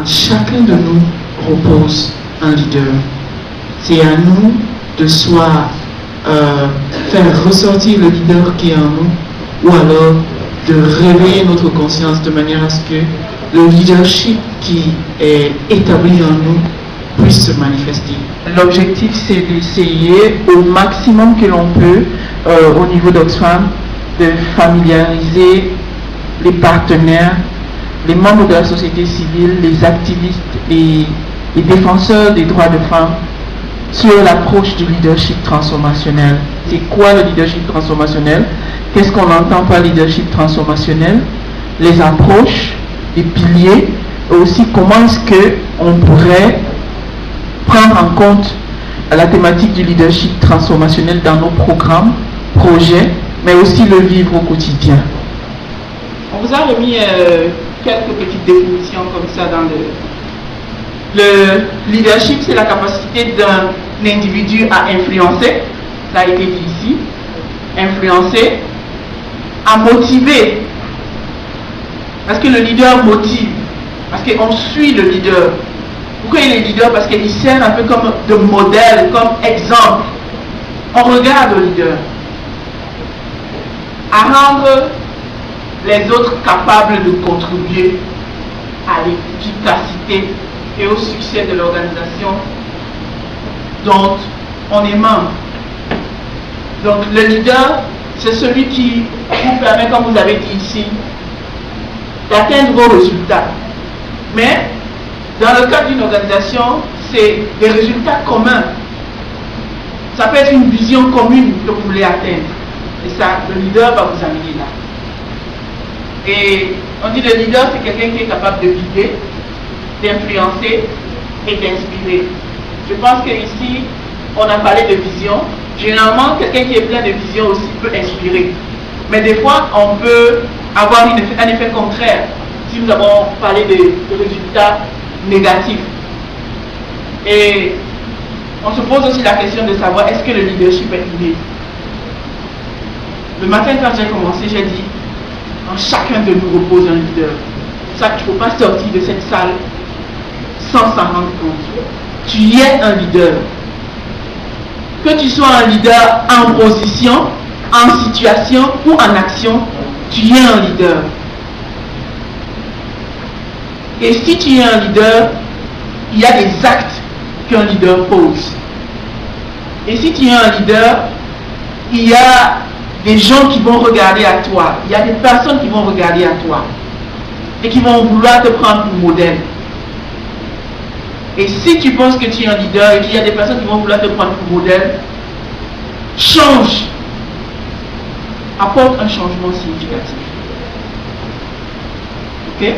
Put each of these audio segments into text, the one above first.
Chacun de nous repose un leader. C'est à nous de soit faire ressortir le leader qui est en nous, ou alors de réveiller notre conscience de manière à ce que le leadership qui est établi en nous puisse se manifester. L'objectif, c'est d'essayer au maximum que l'on peut, au niveau d'Oxfam, de familiariser les partenaires, les membres de la société civile, les activistes, les défenseurs des droits de femmes sur l'approche du leadership transformationnel. C'est quoi le leadership transformationnel? Qu'est-ce qu'on entend par leadership transformationnel? Les approches, les piliers, et aussi comment est-ce qu'on pourrait prendre en compte la thématique du leadership transformationnel dans nos programmes, projets, mais aussi le vivre au quotidien. On vous a remis quelques petites définitions comme ça dans le leadership, c'est la capacité d'un individu à influencer, ça a été dit ici, influencer, à motiver, parce que le leader motive, parce qu'on suit le leader. Pourquoi il est leader? Parce qu'il sert un peu comme de modèle, comme exemple. On regarde le leader, à rendre les autres capables de contribuer à l'efficacité et au succès de l'organisation dont on est membre. Donc le leader, c'est celui qui vous permet, comme vous avez dit ici, d'atteindre vos résultats. Mais dans le cadre d'une organisation, c'est des résultats communs. Ça peut être une vision commune que vous voulez atteindre. Et ça, le leader va vous amener là. Et on dit le leader, c'est quelqu'un qui est capable de guider, d'influencer et d'inspirer. Je pense qu'ici, on a parlé de vision. Généralement, quelqu'un qui est plein de vision aussi peut inspirer. Mais des fois, on peut avoir un effet contraire si nous avons parlé de résultats négatifs. Et on se pose aussi la question de savoir est-ce que le leadership est inné. Le matin, quand j'ai commencé, j'ai dit en chacun de nous repose un leader. Ça, il ne faut pas sortir de cette salle sans s'en rendre compte. Tu es un leader. Que tu sois un leader en position, en situation ou en action, tu es un leader. Et si tu es un leader, il y a des actes qu'un leader pose. Et si tu es un leader, il y a des gens qui vont regarder à toi. Il y a des personnes qui vont regarder à toi. Et qui vont vouloir te prendre pour modèle. Et si tu penses que tu es un leader et qu'il y a des personnes qui vont vouloir te prendre pour modèle, change. Apporte un changement significatif. Ok?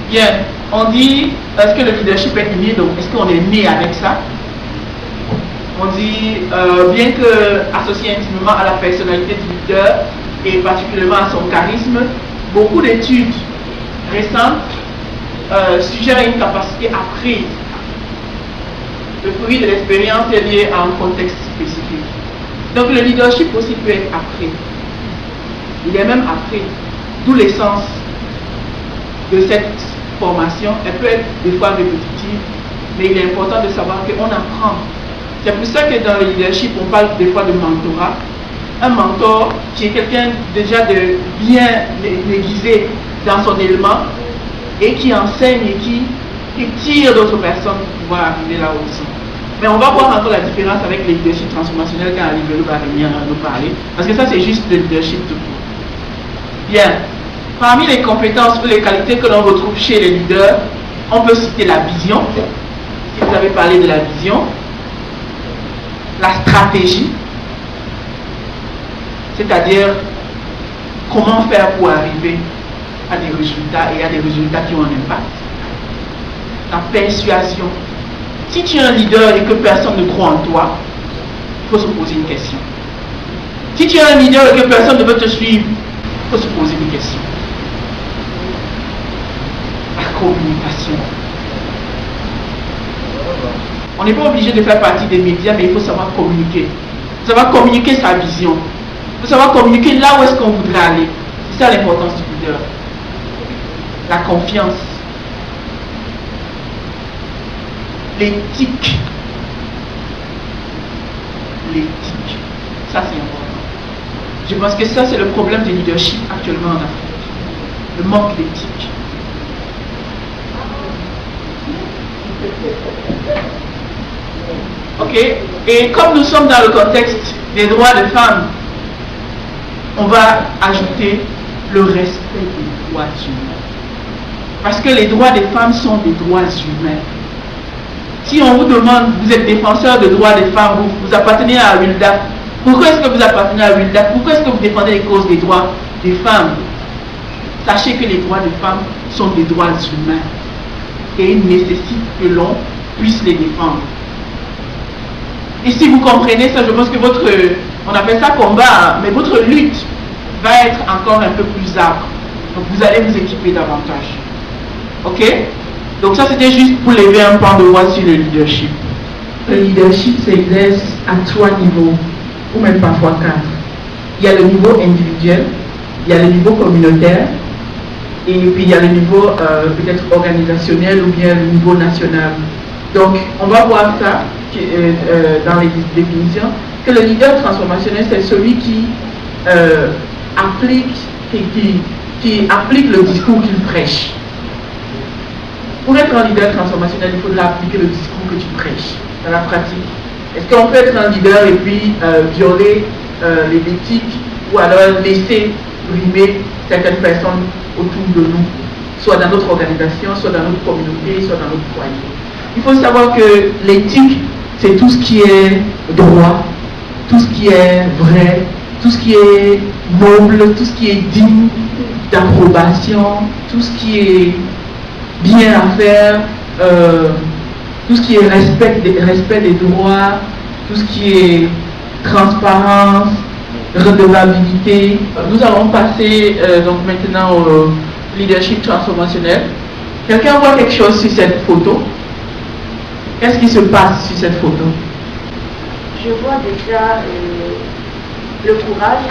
Bien. On dit, est-ce que le leadership est inné? Donc, est-ce qu'on est né avec ça? On dit, bien que associé intimement à la personnalité du leader et particulièrement à son charisme, beaucoup d'études récentes suggèrent une capacité apprise. Le fruit de l'expérience est lié à un contexte spécifique. Donc le leadership aussi peut être appris. Il est même appris. D'où l'essence de cette formation. Elle peut être des fois répétitive, mais il est important de savoir qu'on apprend. C'est pour ça que dans le leadership, on parle des fois de mentorat. Un mentor qui est quelqu'un déjà de bien aiguisé dans son élément et qui enseigne et qui tire d'autres personnes pour pouvoir arriver là aussi. Mais on va voir encore la différence avec le leadership transformationnel quand Olivier va venir nous parler, parce que ça c'est juste le leadership tout court. Bien, parmi les compétences ou les qualités que l'on retrouve chez les leaders, on peut citer la vision, si vous avez parlé de la vision, la stratégie, c'est-à-dire comment faire pour arriver à des résultats et à des résultats qui ont un impact. la persuasion. Si tu es un leader et que personne ne croit en toi, il faut se poser une question. Si tu es un leader et que personne ne veut te suivre, il faut se poser une question. La communication. On n'est pas obligé de faire partie des médias, mais il faut savoir communiquer. Il faut savoir communiquer sa vision. Il faut savoir communiquer là où est-ce qu'on voudrait aller. C'est ça l'importance du leader. La confiance. L'éthique. L'éthique. Ça, c'est important. Je pense que ça, c'est le problème du leadership actuellement en Afrique. Le manque d'éthique. Ok? Et comme nous sommes dans le contexte des droits des femmes, on va ajouter le respect des droits humains. Parce que les droits des femmes sont des droits humains. Si on vous demande, vous êtes défenseur des droits des femmes, vous appartenez à Wilda, pourquoi est-ce que vous appartenez à Wilda? Pourquoi est-ce que vous défendez les causes des droits des femmes? Sachez que les droits des femmes sont des droits humains. Et ils nécessitent que l'on puisse les défendre. Et si vous comprenez ça, je pense que votre, on appelle ça combat, mais votre lutte va être encore un peu plus âpre. Donc vous allez vous équiper davantage. Ok? Donc ça c'était juste pour lever un pan de voix sur le leadership. Le leadership s'exerce à 3 niveaux, ou même parfois 4. Il y a le niveau individuel, il y a le niveau communautaire, et puis il y a le niveau peut-être organisationnel ou bien le niveau national. Donc on va voir ça dans les définitions, que le leader transformationnel c'est celui qui applique le discours qu'il prêche. Pour être un leader transformationnel, il faudra appliquer le discours que tu prêches dans la pratique. Est-ce qu'on peut être un leader et puis violer les éthiques ou alors laisser brimer certaines personnes autour de nous, soit dans notre organisation, soit dans notre communauté, soit dans notre foyer? Il faut savoir que l'éthique, c'est tout ce qui est droit, tout ce qui est vrai, tout ce qui est noble, tout ce qui est digne d'approbation, tout ce qui est bien à faire, tout ce qui est respect des droits, tout ce qui est transparence, redevabilité. Nous allons passer donc maintenant au leadership transformationnel. Quelqu'un voit quelque chose sur cette photo? Qu'est-ce qui se passe sur cette photo? Je vois déjà le courage,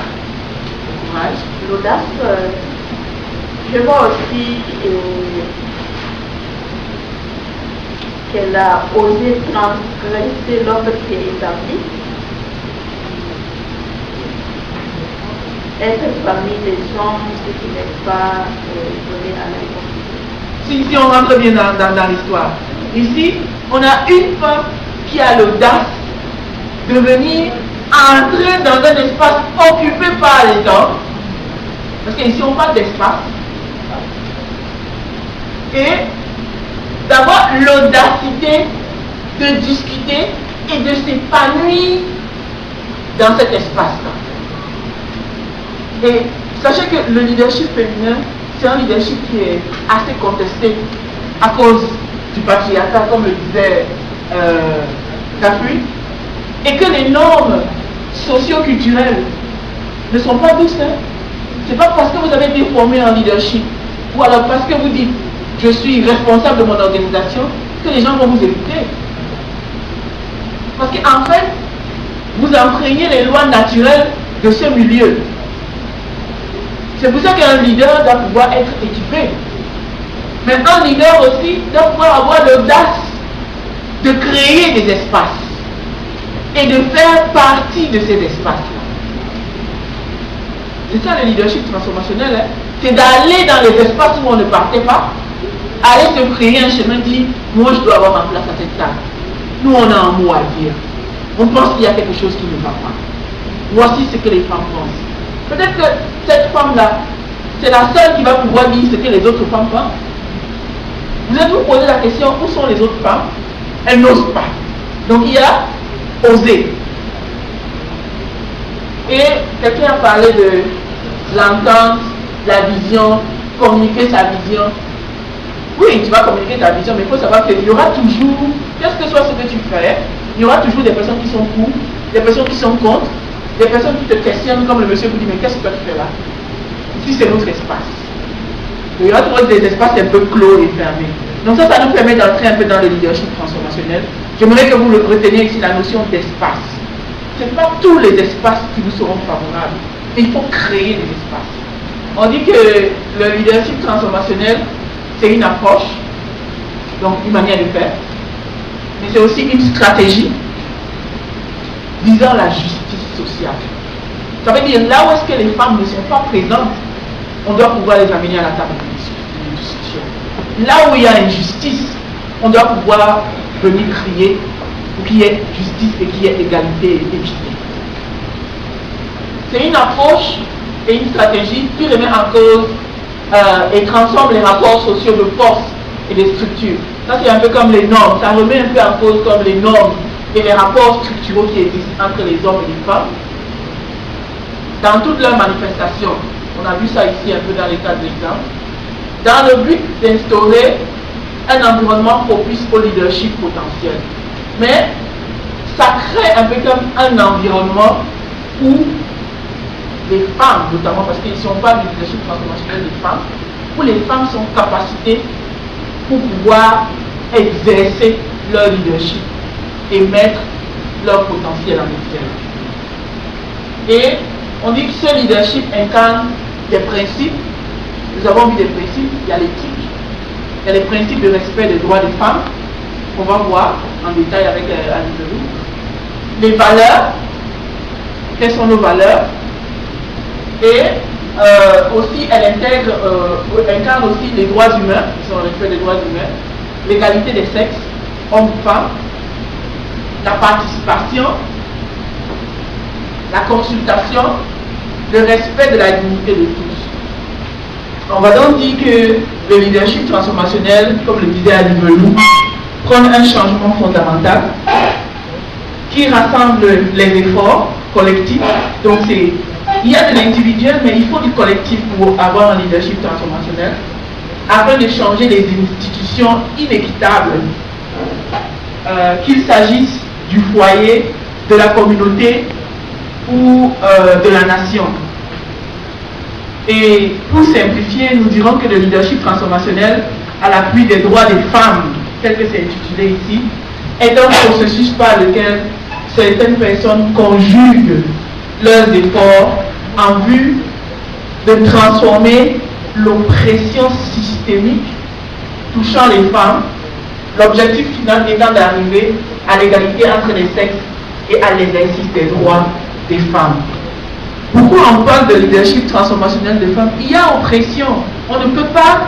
l'audace. Je vois aussi qu'elle a osé transgresser l'ordre qui est établi. Être parmi les hommes, ce qui n'est pas donné à n'importe qui. Si on rentre bien dans l'histoire, ici, on a une femme qui a l'audace de venir entrer dans un espace occupé par les hommes. Parce qu'ici, on parle d'espace. Et d'avoir l'audacité de discuter et de s'épanouir dans cet espace-là. Et sachez que le leadership féminin, c'est un leadership qui est assez contesté à cause du patriarcat, comme le disait Capri, et que les normes socio-culturelles ne sont pas douces. C'est pas parce que vous avez été formé en leadership ou alors parce que vous dites je suis responsable de mon organisation que les gens vont vous écouter. Parce qu'en fait, vous imprégnez les lois naturelles de ce milieu. C'est pour ça qu'un leader doit pouvoir être équipé. Mais un leader aussi doit pouvoir avoir l'audace de créer des espaces et de faire partie de ces espaces-là. C'est ça le leadership transformationnel. C'est d'aller dans les espaces où on ne partait pas, aller se créer un chemin, dire moi je dois avoir ma place à cette table. Nous on a un mot à dire. On pense qu'il y a quelque chose qui ne va pas. Voici ce que les femmes pensent. Peut-être que cette femme-là, c'est la seule qui va pouvoir dire ce que les autres femmes pensent. Vous allez vous poser la question, où sont les autres femmes? Elles n'osent pas. Donc il y a oser. Et quelqu'un a parlé de l'entente, la vision, communiquer sa vision. Oui, tu vas communiquer ta vision, mais il faut savoir qu'il y aura toujours, qu'est-ce que soit ce que tu fais, il y aura toujours des personnes qui sont pour, des personnes qui sont contre, des personnes qui te questionnent comme le monsieur vous dit, mais qu'est-ce que tu fais là? Ici, c'est notre espace. Il y aura toujours des espaces un peu clos et fermés. Donc ça nous permet d'entrer un peu dans le leadership transformationnel. J'aimerais que vous reteniez ici la notion d'espace. Ce n'est pas tous les espaces qui vous seront favorables. Mais il faut créer des espaces. On dit que le leadership transformationnel, c'est une approche, donc une manière de faire, mais c'est aussi une stratégie visant la justice sociale. Ça veut dire là où est-ce que les femmes ne sont pas présentes, on doit pouvoir les amener à la table de discussion. Là où il y a injustice, on doit pouvoir venir crier pour qu'il y ait justice et qu'il y ait égalité et équité. C'est une approche et une stratégie qui remet en cause et transforme les rapports sociaux de force et des structures. Ça c'est un peu comme les normes, ça remet un peu en cause comme les normes et les rapports structuraux qui existent entre les hommes et les femmes dans toutes leurs manifestations. On a vu ça ici un peu dans les cas de l'exemple, dans le but d'instaurer un environnement propice au leadership potentiel. Mais ça crée un peu comme un environnement où les femmes, notamment parce qu'ils ne sont pas du leadership transformationnel des femmes, où les femmes sont capacitées pour pouvoir exercer leur leadership et mettre leur potentiel en exergue. Et on dit que ce leadership incarne des principes. Nous avons vu des principes, il y a l'éthique, il y a les principes de respect des droits des femmes, qu'on va voir en détail avec Anne-Marie. Les valeurs, quelles sont nos valeurs? Et aussi, elle incarne aussi les droits humains, qui sont le respect des droits humains, l'égalité des sexes, hommes-femmes, la participation, la consultation, le respect de la dignité de tous. On va donc dire que le leadership transformationnel, comme le disait Anne-Marie, prône un changement fondamental qui rassemble les efforts collectifs. Donc il y a de l'individuel, mais il faut du collectif pour avoir un leadership transformationnel, afin de changer les institutions inéquitables, qu'il s'agisse du foyer, de la communauté ou de la nation. Et pour simplifier, nous dirons que le leadership transformationnel à l'appui des droits des femmes, tel que c'est intitulé ici, est un processus par lequel certaines personnes conjuguent leurs efforts en vue de transformer l'oppression systémique touchant les femmes, l'objectif final étant d'arriver à l'égalité entre les sexes et à l'exercice des droits des femmes. Pourquoi on parle de leadership transformationnel des femmes? Il y a oppression. On ne peut pas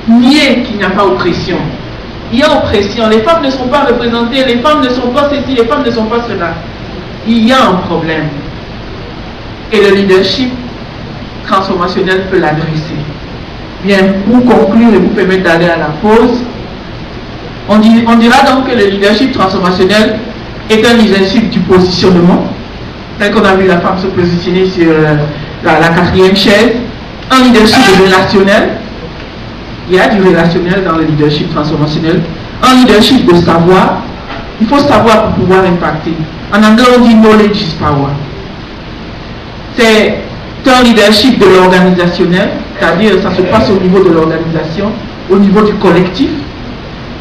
nier qu'il n'y a pas oppression. Il y a oppression. Les femmes ne sont pas représentées, les femmes ne sont pas ceci, les femmes ne sont pas cela. Il y a un problème. Et le leadership transformationnel peut l'adresser. Bien, pour conclure et vous permettre d'aller à la pause, on dira donc que le leadership transformationnel est un leadership du positionnement, tel qu'on a vu la femme se positionner sur la quatrième chaise, un leadership relationnel. Il y a du relationnel dans le leadership transformationnel, un leadership de savoir. Il faut savoir pour pouvoir impacter. En anglais, on dit knowledge is power. C'est un leadership de l'organisationnel, c'est-à-dire ça se passe au niveau de l'organisation, au niveau du collectif,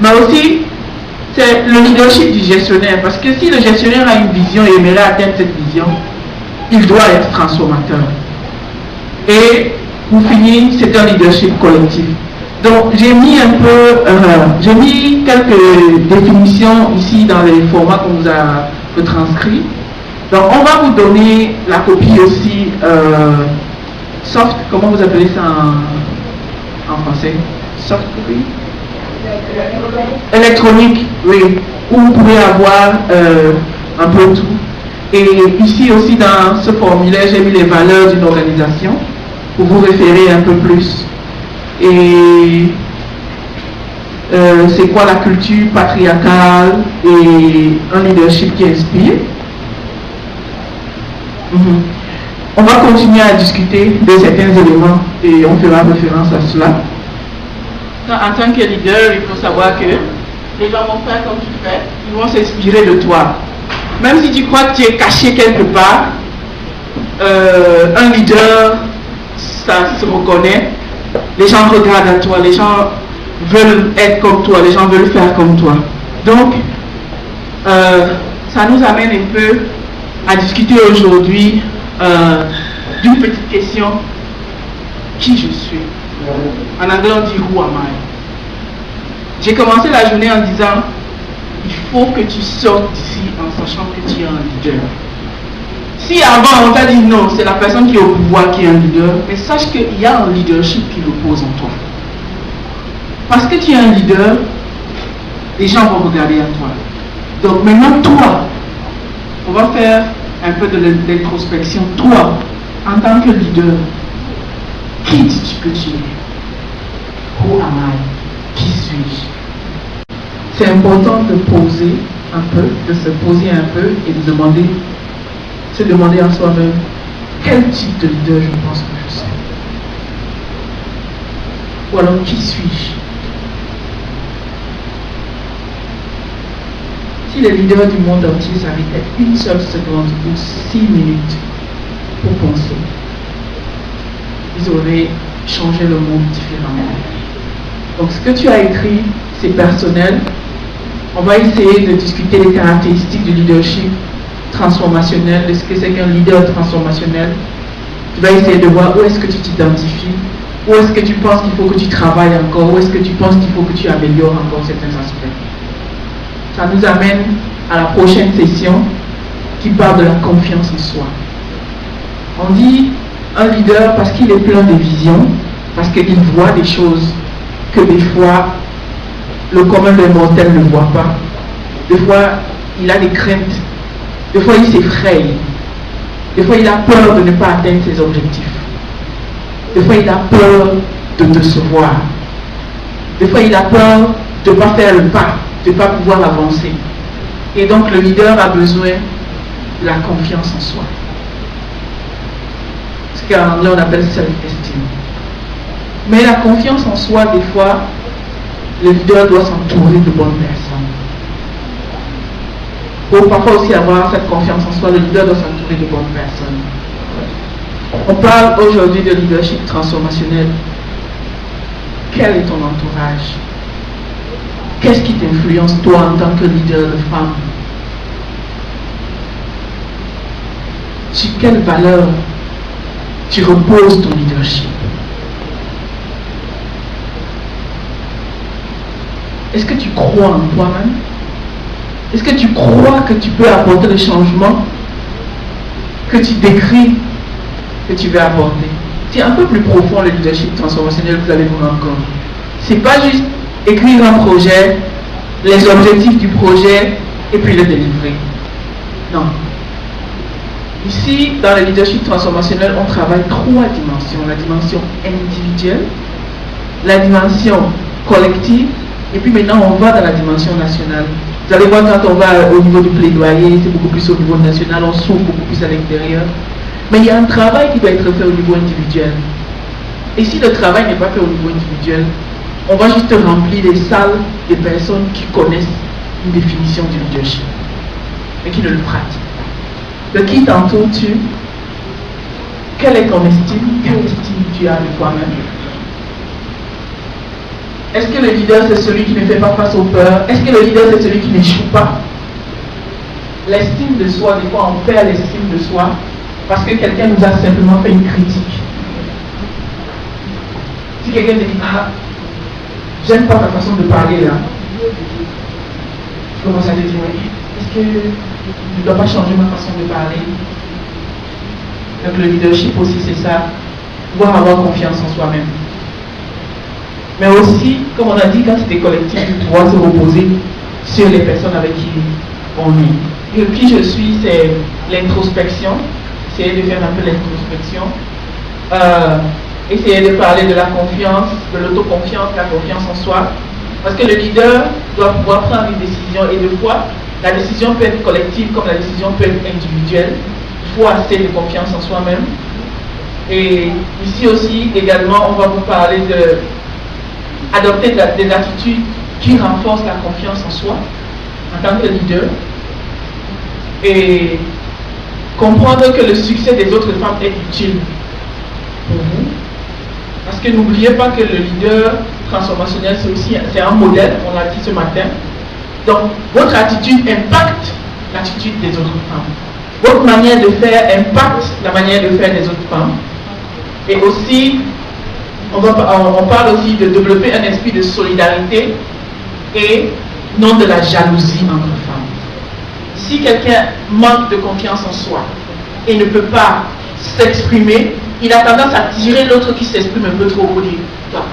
mais aussi c'est le leadership du gestionnaire, parce que si le gestionnaire a une vision et aimerait atteindre cette vision, il doit être transformateur. Et pour finir, c'est un leadership collectif. Donc j'ai mis j'ai mis quelques définitions ici dans les formats qu'on vous a retranscrits. Donc on va vous donner la copie aussi soft, comment vous appelez ça en français? Soft copy? Électronique, oui, où vous pouvez avoir un peu tout. Et ici aussi dans ce formulaire, j'ai mis les valeurs d'une organisation pour vous référer un peu plus. Et c'est quoi la culture patriarcale et un leadership qui inspire. On va continuer à discuter de certains éléments et on fera référence à cela. En tant que leader, il faut savoir que les gens vont faire comme tu fais, ils vont s'inspirer de toi. Même si tu crois que tu es caché quelque part, un leader, ça se reconnaît. Les gens regardent à toi, les gens veulent être comme toi, les gens veulent faire comme toi. Donc, ça nous amène un peu à discuter aujourd'hui d'une petite question. Qui je suis? En anglais, on dit who am I? J'ai commencé la journée en disant il faut que tu sortes d'ici en sachant que tu es un leader. Si avant on t'a dit non, c'est la personne qui est au pouvoir qui est un leader, mais sache qu'il y a un leadership qui repose en toi. Parce que tu es un leader, les gens vont regarder à toi. Donc maintenant, toi, on va faire un peu de l'introspection. Toi, en tant que leader, qui dis-tu que tu es? Who am I? Qui suis-je? C'est important de poser un peu, de se poser un peu et de se demander à soi-même quel type de leader je pense que je suis. Ou alors qui suis-je? Si les leaders du monde entier s'arrêtaient une seule seconde ou 6 minutes pour penser, ils auraient changé le monde différemment. Donc ce que tu as écrit, c'est personnel. On va essayer de discuter des caractéristiques du leadership transformationnel, de ce que c'est qu'un leader transformationnel. Tu vas essayer de voir où est-ce que tu t'identifies, où est-ce que tu penses qu'il faut que tu travailles encore, où est-ce que tu penses qu'il faut que tu améliores encore certains aspects. Ça nous amène à la prochaine session qui parle de la confiance en soi. On dit un leader parce qu'il est plein de visions, parce qu'il voit des choses que des fois le commun des mortels ne voit pas. Des fois, il a des craintes. Des fois, il s'effraie. Des fois, il a peur de ne pas atteindre ses objectifs. Des fois, il a peur de décevoir. Des fois, il a peur de ne pas faire le pas, de ne pas pouvoir avancer. Et donc, le leader a besoin de la confiance en soi. Ce qu'en anglais, on appelle self-esteem. Mais la confiance en soi, des fois, le leader doit s'entourer de bonnes personnes. Pour parfois aussi avoir cette confiance en soi, le leader doit s'entourer de bonnes personnes. On parle aujourd'hui de leadership transformationnel. Quel est ton entourage? Qu'est-ce qui t'influence toi en tant que leader de femme? Sur quelle valeur tu reposes ton leadership? Est-ce que tu crois en toi-même? Est-ce que tu crois que tu peux apporter le changement que tu décris que tu veux apporter? C'est un peu plus profond le leadership transformationnel que vous allez vous rendre compte. C'est pas juste écrire un projet, les objectifs du projet et puis le délivrer. Non. Ici, dans le leadership transformationnel, on travaille 3 dimensions. La dimension individuelle, la dimension collective, et puis maintenant on va dans la dimension nationale. Vous allez voir, quand on va au niveau du plaidoyer, c'est beaucoup plus au niveau national, on s'ouvre beaucoup plus à l'extérieur. Mais il y a un travail qui doit être fait au niveau individuel. Et si le travail n'est pas fait au niveau individuel, on va juste remplir les salles des personnes qui connaissent une définition du leadership, mais qui ne le pratiquent pas. De qui t'entoures-tu? Quelle est ton estime? Quelle estime tu as de toi-même? Est-ce que le leader c'est celui qui ne fait pas face aux peurs? Est-ce que le leader c'est celui qui n'échoue pas? L'estime de soi, des fois on perd l'estime de soi parce que quelqu'un nous a simplement fait une critique. Si quelqu'un te dit ah, j'aime pas ta façon de parler là, je commence à te dire oui, est-ce que je ne dois pas changer ma façon de parler? Donc le leadership aussi c'est ça, pouvoir avoir confiance en soi-même. Mais aussi, comme on a dit, quand c'est des collectifs, tu dois se reposer sur les personnes avec qui on est. Et qui je suis, c'est l'introspection. Essayer de faire un peu l'introspection. Essayer de parler de la confiance, de l'autoconfiance, de la confiance en soi. Parce que le leader doit pouvoir prendre une décision. Et des fois, la décision peut être collective comme la décision peut être individuelle. Il faut assez de confiance en soi-même. Et ici aussi, également, on va vous parler de adopter des attitudes qui renforcent la confiance en soi en tant que leader et comprendre que le succès des autres femmes est utile pour vous. Parce que n'oubliez pas que le leader transformationnel, c'est un modèle, on l'a dit ce matin. Donc, votre attitude impacte l'attitude des autres femmes. Votre manière de faire impacte la manière de faire des autres femmes. Et aussi, on parle aussi de développer un esprit de solidarité et non de la jalousie entre femmes. Si quelqu'un manque de confiance en soi et ne peut pas s'exprimer, il a tendance à tirer l'autre qui s'exprime un peu trop pour dire toi,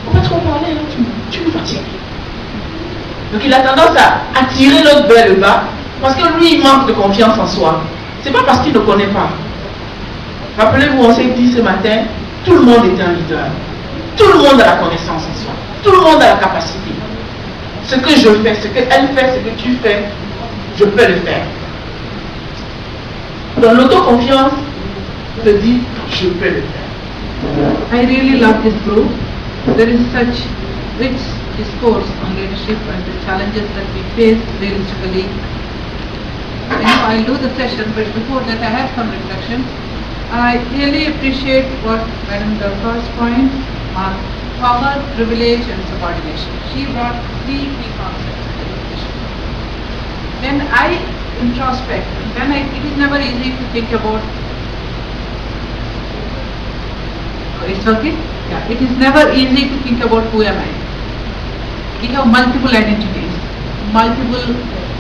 on va trop parler, tu me fatigues. Donc il a tendance à attirer l'autre vers le bas parce que lui il manque de confiance en soi. C'est pas parce qu'il ne connaît pas. Rappelez-vous, on s'est dit ce matin, tout le monde est un leader. Tout le monde a la connaissance en soi. Tout le monde a la capacité. Ce que je fais, ce qu'elle fait, ce que tu fais, je peux le faire. Dans l'autoconfiance, te dit, je peux le faire. I really love this group. There is such rich discourse on leadership and the challenges that we face realistically. I'll do the session, but before that I have some reflections. I really appreciate what Madam Durga's point on power, privilege and subordination. She brought three key concepts in the discussion. When I introspect, it is never easy to think about. It's okay? Yeah. It is never easy to think about who am I. We have multiple identities, multiple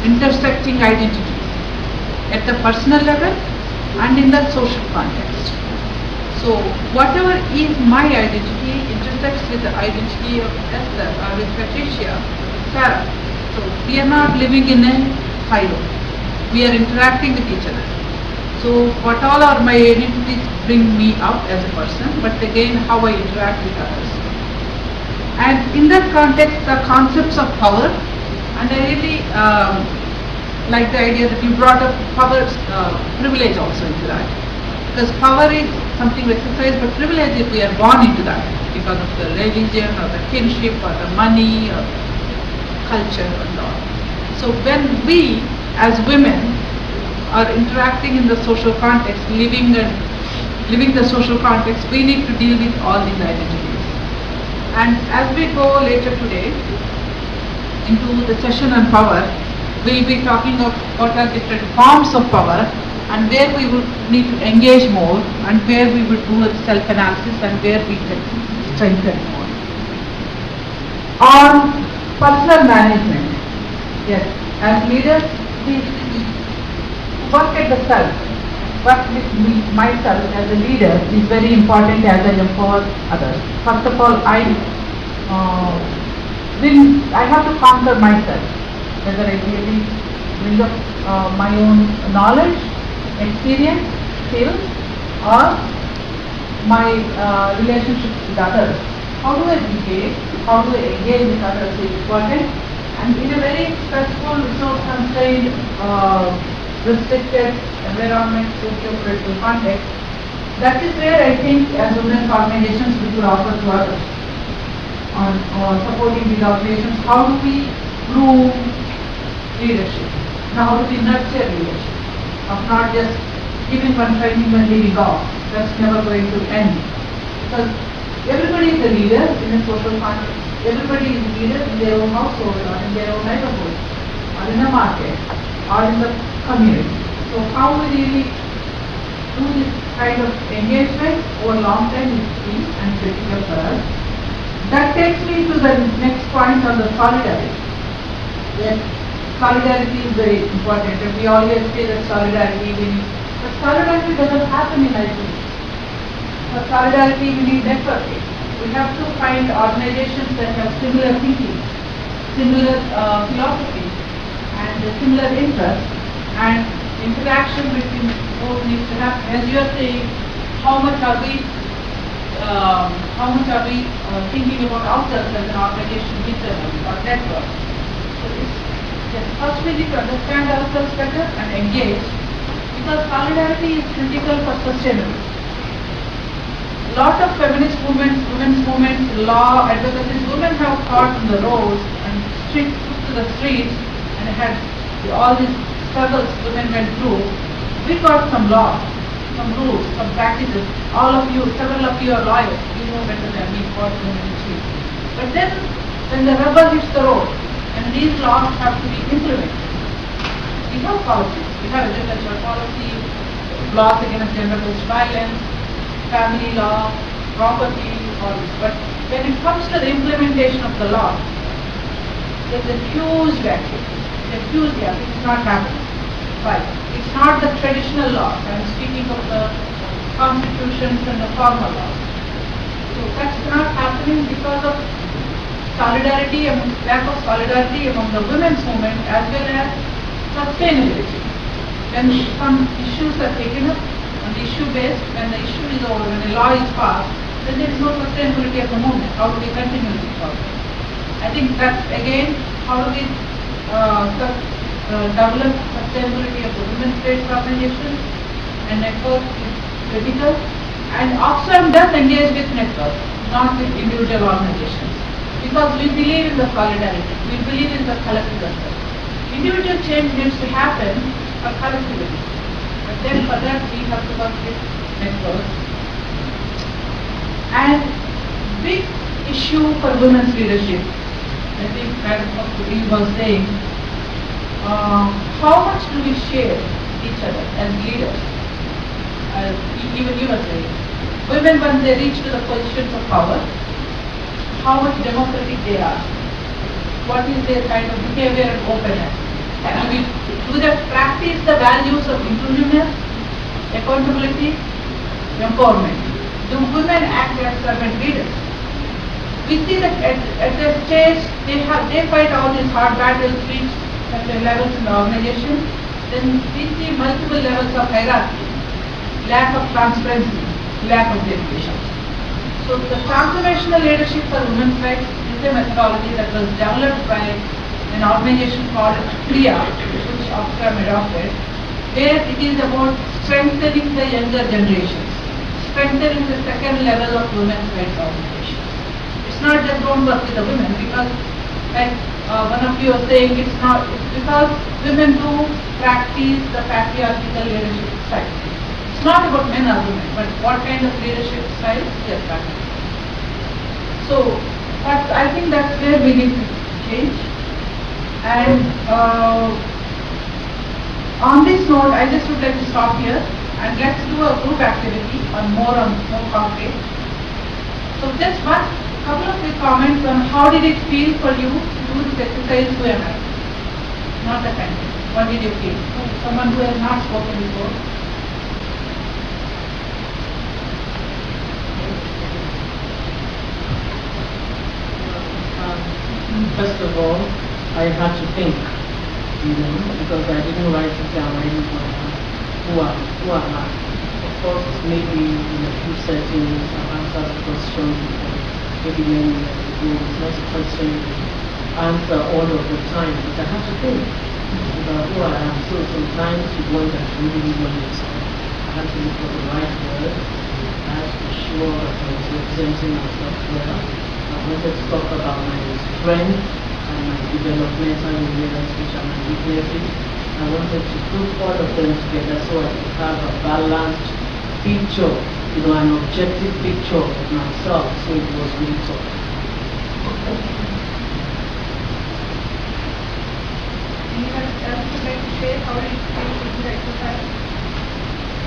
intersecting identities at the personal level and in the social context. So whatever is my identity intersects with the identity of Esther or with Patricia, Sarah. So we are not living in a silo. We are interacting with each other. So what all are my identities bring me up as a person, but again how I interact with others. And in that context, the concepts of power, and I really like the idea that you brought up power, privilege also into that. Because power is something we exercise, but privilege is we are born into that because of the religion or the kinship or the money or culture and all. So when we as women are interacting in the social context, living the social context, we need to deal with all these identities. And as we go later today into the session on power, we'll be talking of what are different forms of power and where we would need to engage more and where we would do self-analysis and where we can strengthen more. On personal management, yes, as leaders, we work at the self. Work with myself as a leader is very important as I empower others. First of all, I have to conquer myself, whether I really bring up my own knowledge, experience, skills, or my relationships with others. How do I behave? How do I engage with others is important. And in a very stressful, resource-constrained, restricted environment, socio-political context, that is where I think as women's organizations we could offer to others on supporting these organizations. How do we groom leadership? Now, how do we nurture leadership? Of not just giving one training and leaving off. That's never going to end. Because everybody is a leader in a social context. Everybody is a leader in their own household or in their own neighborhood or in a market or in the community. So how we really do this kind of engagement over a long time is key and critical for us. That takes me to the next point on the solidarity. Yes, solidarity is very important and we always say that solidarity we need. But solidarity doesn't happen in isolation. For solidarity we need networking. We have to find organizations that have similar thinking, similar philosophy and similar interests, and interaction between both needs to happen. As you are saying, how much are we thinking about ourselves as an organization internally or network? So first we need to understand ourselves better and engage, because solidarity is critical for sustainability. lot of feminist movements, women's movements, law, advocacy, women have fought on the roads and took to the streets and had all these struggles women went through. We got some law, some rules, some practices. All of you, several of you are lawyers, you know better than me what women achieve. But then when the rubber hits the road and these laws have to be implemented, we have policies, we have agricultural policy, laws against gender-based violence, family law, property, all this. But when it comes to the implementation of the law, there's a huge vacuum. There's a huge gap. It is not happening. Why? It's not the traditional laws. I'm speaking of the constitutions and the formal laws. So that's not happening because of solidarity, lack of solidarity among the women's movement as well as sustainability. When some issues are taken up on the issue based, when the issue is over, when the law is passed, then there is no sustainability of the movement. How do we continue this process? I think that's again, how do we develop sustainability of the women's rights organizations and network is critical. And Oxfam does engage with networks, not with individual organizations. Because we believe in the solidarity, we believe in the collective effort. Individual change needs to happen for collectivity. But then for that we have to work with networks. And big issue for women's leadership, I think that he was saying, how much do we share each other as leaders? Even you were saying, women when they reach to the positions of power, how much democratic they are, what is their kind of behavior and openness. Do they practice the values of inclusiveness, accountability, empowerment? Do women act as servant leaders? We see that at their stage, they fight all these hard battles, reach certain levels in the organization. Then we see multiple levels of hierarchy, lack of transparency, lack of dedication. So the transformational leadership for women's rights is a methodology that was developed by an organization called CREA, which Oxfam adopted, where it is about strengthening the younger generations, strengthening the second level of women's rights organizations. It's not just don't work with the women, because like one of you was saying, it's because women do practice the patriarchal leadership style. It's not about men or women, but what kind of leadership style they are practicing. So I think that's where we need to change. And on this note, I just would like to stop here and let's do a group activity on more concrete. So just one couple of quick comments on how did it feel for you to do this exercise. Who am I? Not the content. What did you feel? Someone who has not spoken before. First of all, I had to think, because I didn't write it down. I didn't know who am I. Of course, maybe in a few settings I've answered the question before, maybe many years ago. It's not a question you answer all of the time, but I have to think about who I am. So sometimes you wonder, really what it is. I had to look for the right word. I had to be sure that I was representing myself well. I wanted to talk about my strength and my developmental areas, which are my weaknesses. I wanted to put all of them together so I could have a balanced picture, an objective picture of myself, so it was really tough. Anyone else would like to share how did you feel with the exercise?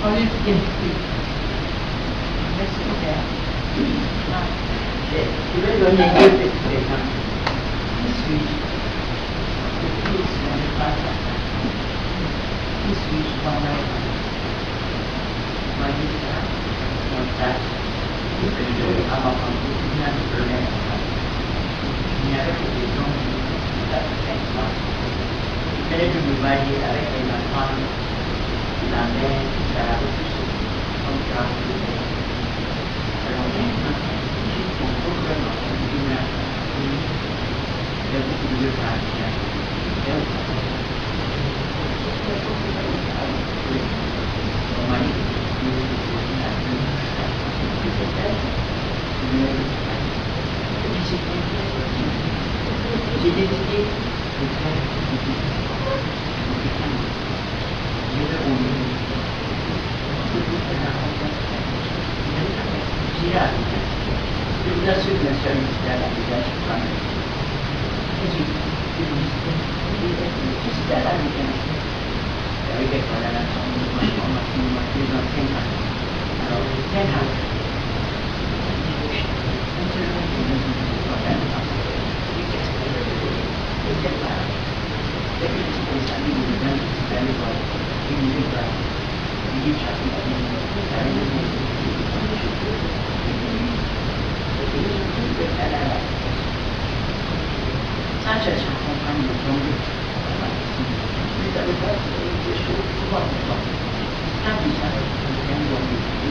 How did you feel? Let's do that. Even when you give it to them, this week, the kids and the father, this week, one night, my sister, my dad, I'm a computer, I'm a permanent. Never to be known, that's the same one. Then to be by the other thing, my son, and then that was from translation. Juste à la mécanicien, avec des corrélations de transformation plus dans 5 ans. Alors, 5 ans. Ça cherche à comprendre le fond de mais ça veut pas des choses souvent importantes. Quand il s'arrête, il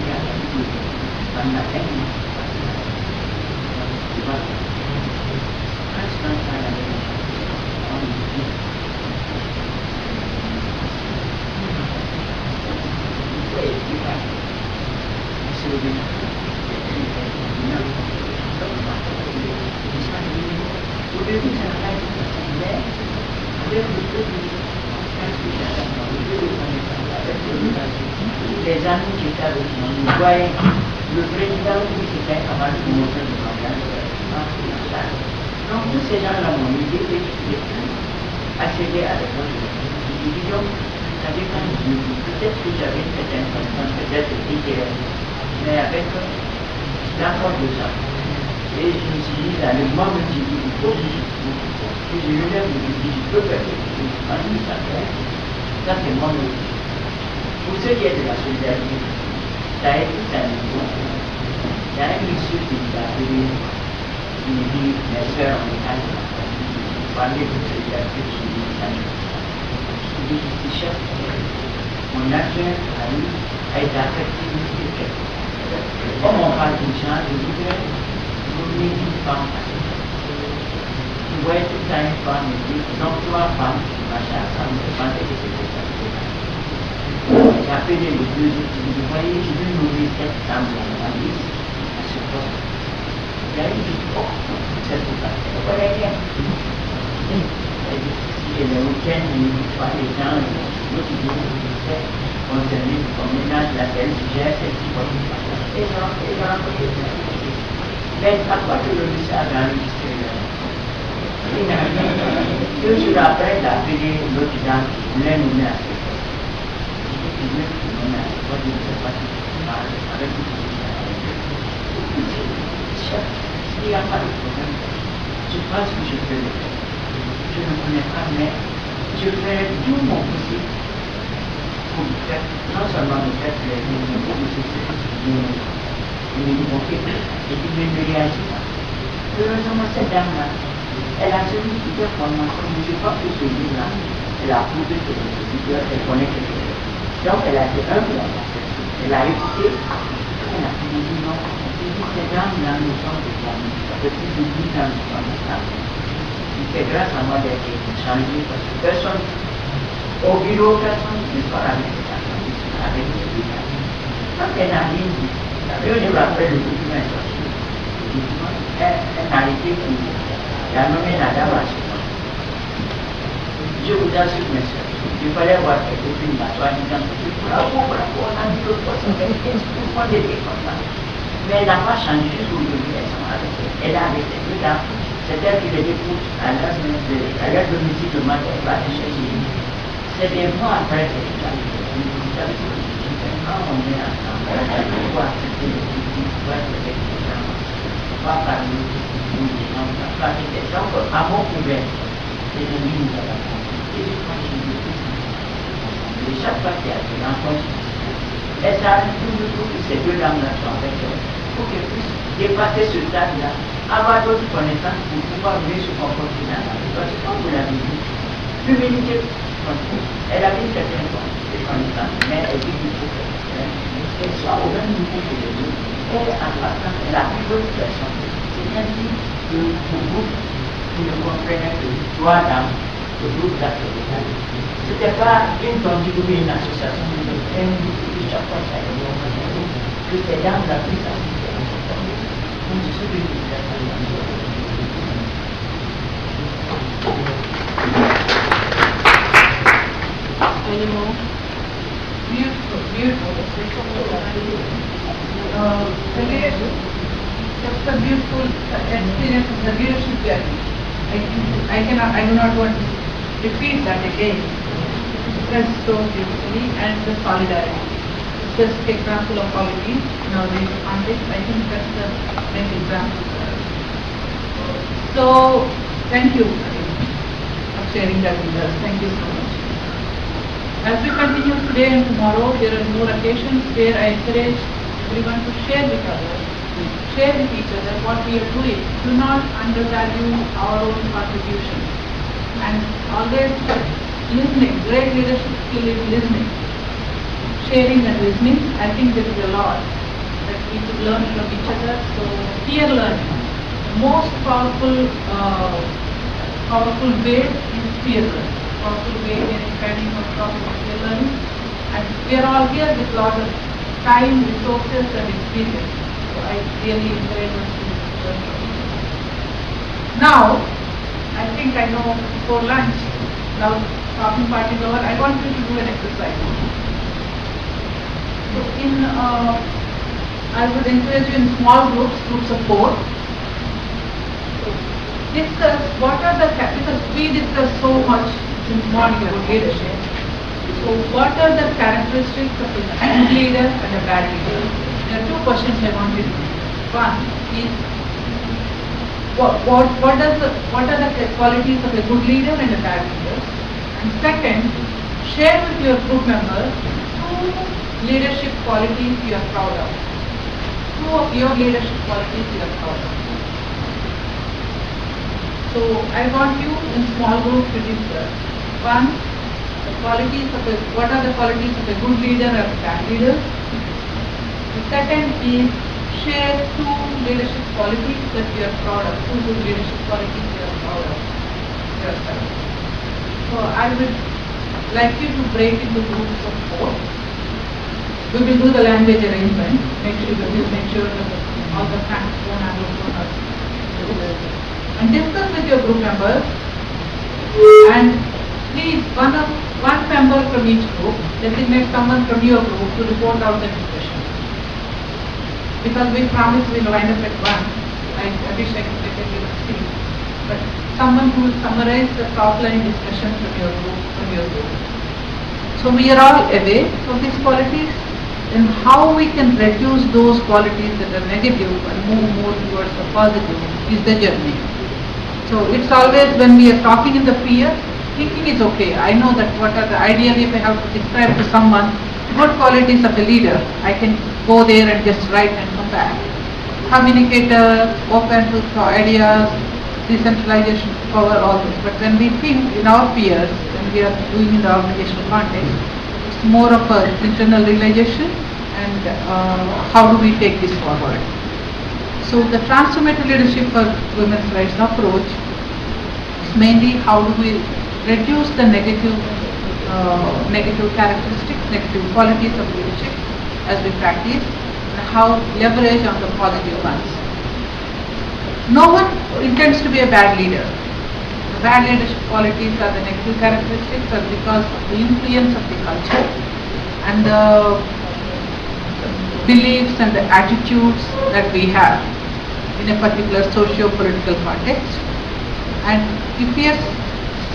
y a la vie dans la haine. Tu vois, quand tu vas faire la vie, on dit, c'est le bien. Au début, ça n'a pas été facile, mais avec le peu de les amis qui étaient avec moi, nous voyaient le président qui était avant de monter le langage. Donc, tous ces gens-là m'ont aidé et j'ai pu accéder à l'école de division. C'est-à-dire quand peut-être que j'avais une certaine connaissance, peut-être littéraire, mais avec l'approche de ça. Et je me suis dit, là, le moment me dit, il faut que je relève le défi, je peux faire quelque chose. Ça, c'est mon objectif. Pour ce qui est de la solidarité, ça a été un niveau. Il y a un monsieur qui m'a appelé, qui me dit, mes soeurs en Italie, vous parlez de solidarité chez les Italiens. Je dis, je suis chef. Mon adjoint a été affecté de comme on parle d'une chance, je voudrais donner une femme à cette femme. Tu vois, tout ça, une femme, et puis, donc, 3 femmes, machin, ça me demandait que c'était ça. J'ai appelé les 2 autres, vous voyez, je vais nourrir cette femme en liste à ce poste. Il a dit, oh, c'est tout ça, c'est pas rien. Si le week-end, il ne pas les gens, l'autre dit, on se dit, on ménage la telle, j'ai celle-ci, et j'en fais ça. Mais à quoi que le monsieur a enregistré là? Il n'a rien. 2 jours après, il a appelé l'autre dame, il voulait nommer à ce poste. Il voulait nommer à ce poste, je ne sais pas si tu parles avec lui. Chef, s'il n'y a pas de problème, je pense que je peux le faire. Je ne connais pas, mais je ferai tout mon possible pour le faire, non seulement le faire plaisir, mais pour le faire. Il me dit, ok, et puis il ne réagit pas. Heureusement, cette dame-là, elle a suivi toute la formation, mais je crois que ce livre-là, elle a prouvé que elle connaît quelque chose. Donc, elle a été humble, elle a écouté, elle a dit non, ces dames-là nous sont des amis, ça fait plus de 10 ans que nous sommes ensemble. C'est grâce à moi d'être changé parce que personne, au bureau, personne ne parle avec les enfants, avec les enfants. Quand elle a dit, je me rappelle le document sorti. Elle a été pour elle a nommé la dame à ce moment. Je vous assure, mes soeurs, il fallait voir qu'elle était une soi-disant, bravo, on a dit le poste, on était comme ça. Mais elle n'a pas changé jusqu'au début, elle a arrêté. C'est elle qui les écoute à leur domicile de matin, elle va les chercher. C'est des mois après qu'elle est arrivée. Quand on est ensemble, on doit accepter les critiques, on doit accepter les gens, on va parler des gens, on va parler des gens, à mon couvert, les ennemis nous avons compris. Et je crois que je dis ça. Et chaque fois qu'il y a des rencontres, elle s'arrête toujours que ces 2 dames-là sont avec elle, pour qu'elles puissent dépasser ce stade-là, avoir d'autres connaissances pour pouvoir mieux se comporter dans la vie. Parce que comme vous l'avez dit, l'humilité, elle avait une certaine connaissance, mais elle dit qu'il faut qu'elle soit au même niveau que les autres. Elle, en passant, elle a pris d'autres personnes. C'est bien dit que le groupe qui ne comprenait que 3 dames, le groupe d'acteurs. Ce n'était pas une tendue ou une association, mais un groupe de chaque fois ça que ces dames-là puissent assister à cette tendue. Donc, c'est ce que je voulais faire. Animal. Beautiful, beautiful. Really, just a beautiful experience of the leadership journey. I do not want to repeat that again. Express so beautifully, and the solidarity. Just example of quality in our daily context. I think that's the best example for us. So, thank you for sharing that with us. Thank you so much. As we continue today and tomorrow, there are more occasions where I encourage everyone to share with others, share with each other what we are doing. Do not undervalue our own contribution. And always listening. Great leadership skill is listening. Sharing and listening. I think there is a lot that we could learn from each other. So peer learning. The most powerful way is peer learning. Powerful way in expanding our topic of peer learning. And we are all here with a lot of time, resources and experience. So I really encourage us to learn from each other. Now, I think I know before lunch, now talking part is over, I want you to do an exercise. So I would encourage you in small groups of 4. Discuss what are the, because we discuss so much since morning about leadership. So what are the characteristics of a good leader and a bad leader? There are 2 questions I want you to do. One is, what are the qualities of a good leader and a bad leader? And second, share with your group members 2 leadership qualities you are proud of. 2 of your leadership qualities you are proud of. So I want you in small groups to discuss. One, what are the qualities of a good leader or a bad leader? The second is share 2 leadership qualities that you are proud of. 2 good leadership qualities you are proud of yourself. So I would like you to break into groups of 4. We will do the language arrangement. Make sure that all the francophone and anglophone are. And discuss with your group members. And please, one member from each group designate someone from your group to report out the discussion. Because we promised we'll wind up at 1. I wish I could take a little speech. But someone who will summarize the top line discussion from your group. So we are all aware of these qualities, and how we can reduce those qualities that are negative and move more towards the positive is the journey. So it's always when we are talking in the peer, thinking is okay. I know that what are the, ideally if I have to describe to someone good qualities of a leader, I can go there and just write and come back. Communicator, open to ideas, decentralization, power, all this. But when we think in our peers, when we are doing in the organizational context, it's more of a internal realization and how do we take this forward. So the transformative leadership for women's rights approach is mainly how do we reduce the negative characteristics, negative qualities of leadership as we practice, and how leverage on the positive ones. No one intends to be a bad leader. The bad leadership qualities are the negative characteristics are because of the influence of the culture and the beliefs and the attitudes that we have in a particular socio-political context. And if we are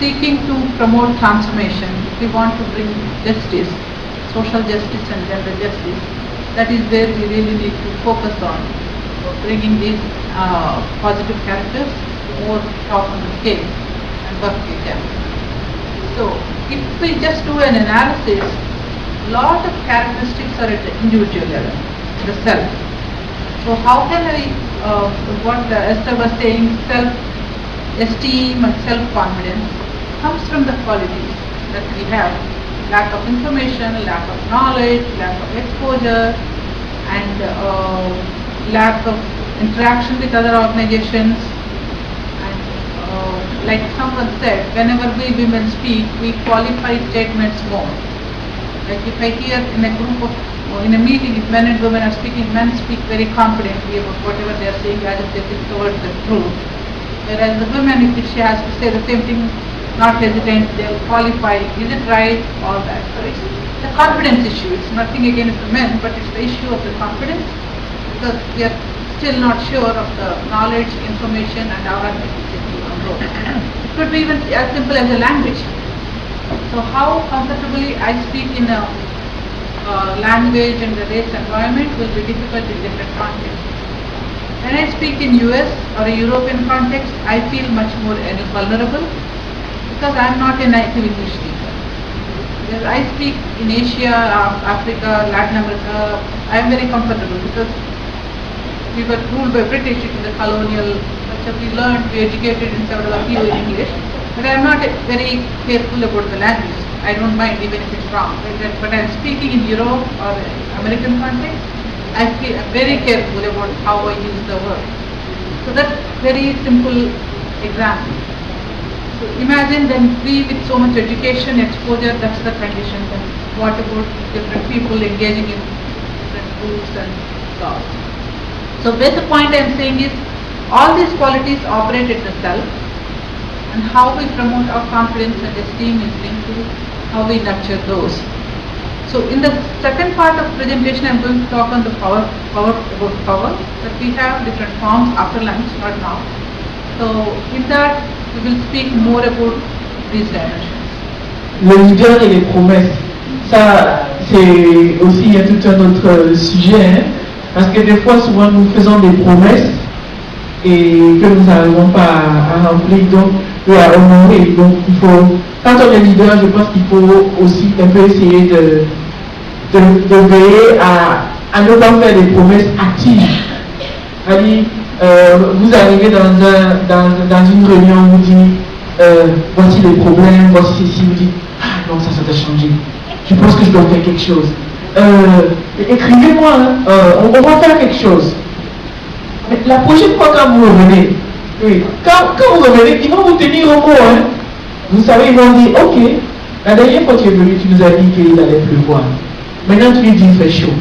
seeking to promote transformation, if we want to bring justice, social justice and gender justice, that is where we really need to focus on bringing these positive characters more top on the scale and work with them. So if we just do an analysis, lot of characteristics are at the individual level, the self. So how can I, what Esther was saying, self-esteem and self-confidence comes from the qualities that we have. Lack of information, lack of knowledge, lack of exposure, and lack of interaction with other organizations. And like someone said, whenever we women speak, we qualify statements more. Like if I hear in a group of, in a meeting, if men and women are speaking, men speak very confidently about whatever they are saying as if they think towards the truth. Whereas the women, if she has to say the same thing, not hesitant, they will qualify, is it right, all that. So it's the confidence issue. It's nothing against the men, but it's the issue of the confidence, because we are still not sure of the knowledge, information and our authenticity on both. could be even as simple as a language. So how comfortably I speak in a language and the race environment will be difficult in different contexts. When I speak in US or a European context, I feel much more vulnerable because I am not a native English speaker. Where I speak in Asia, Africa, Latin America, I am very comfortable because we were ruled by British in the colonial culture. We learned, we educated in several of you in English, but I am not very careful about the language. I don't mind even if it's wrong. But I am speaking in Europe or American context, I feel very careful about how I use the word. So that's very simple example. So imagine then we with so much education, exposure, that's the condition. Then what about different people engaging in different groups and laws? So the point I am saying is all these qualities operate at the self, and how we promote our confidence and esteem is linked to how we nurture those. So in the second part of presentation, I am going to talk on the power, about power, that we have different forms after lunch, not now. So in that, we will speak more about these dimensions. Le leader et les promesses, ça c'est aussi tout un autre sujet, hein, parce que des fois, souvent, nous faisons des promesses et que nous n'arrivons pas à remplir, donc à honorer. Donc il faut, quand on est leader, je pense qu'il faut aussi un peu essayer de veiller à ne pas faire des promesses actives. C'est-à-dire, vous arrivez dans une réunion, on vous dit voici les problèmes, voici ceci, vous dites ah non, ça doit changer. Je pense que je dois faire quelque chose. Écrivez-moi, hein, on va faire quelque chose. Mais la prochaine fois quand vous revenez, oui, quand vous revenez, ils vont vous tenir au mot. Hein. Vous savez, ils vont dire ok, la dernière fois que tu es venu, tu nous as dit qu'il allait pleuvoir. Maintenant tu lui dis il fait chaud.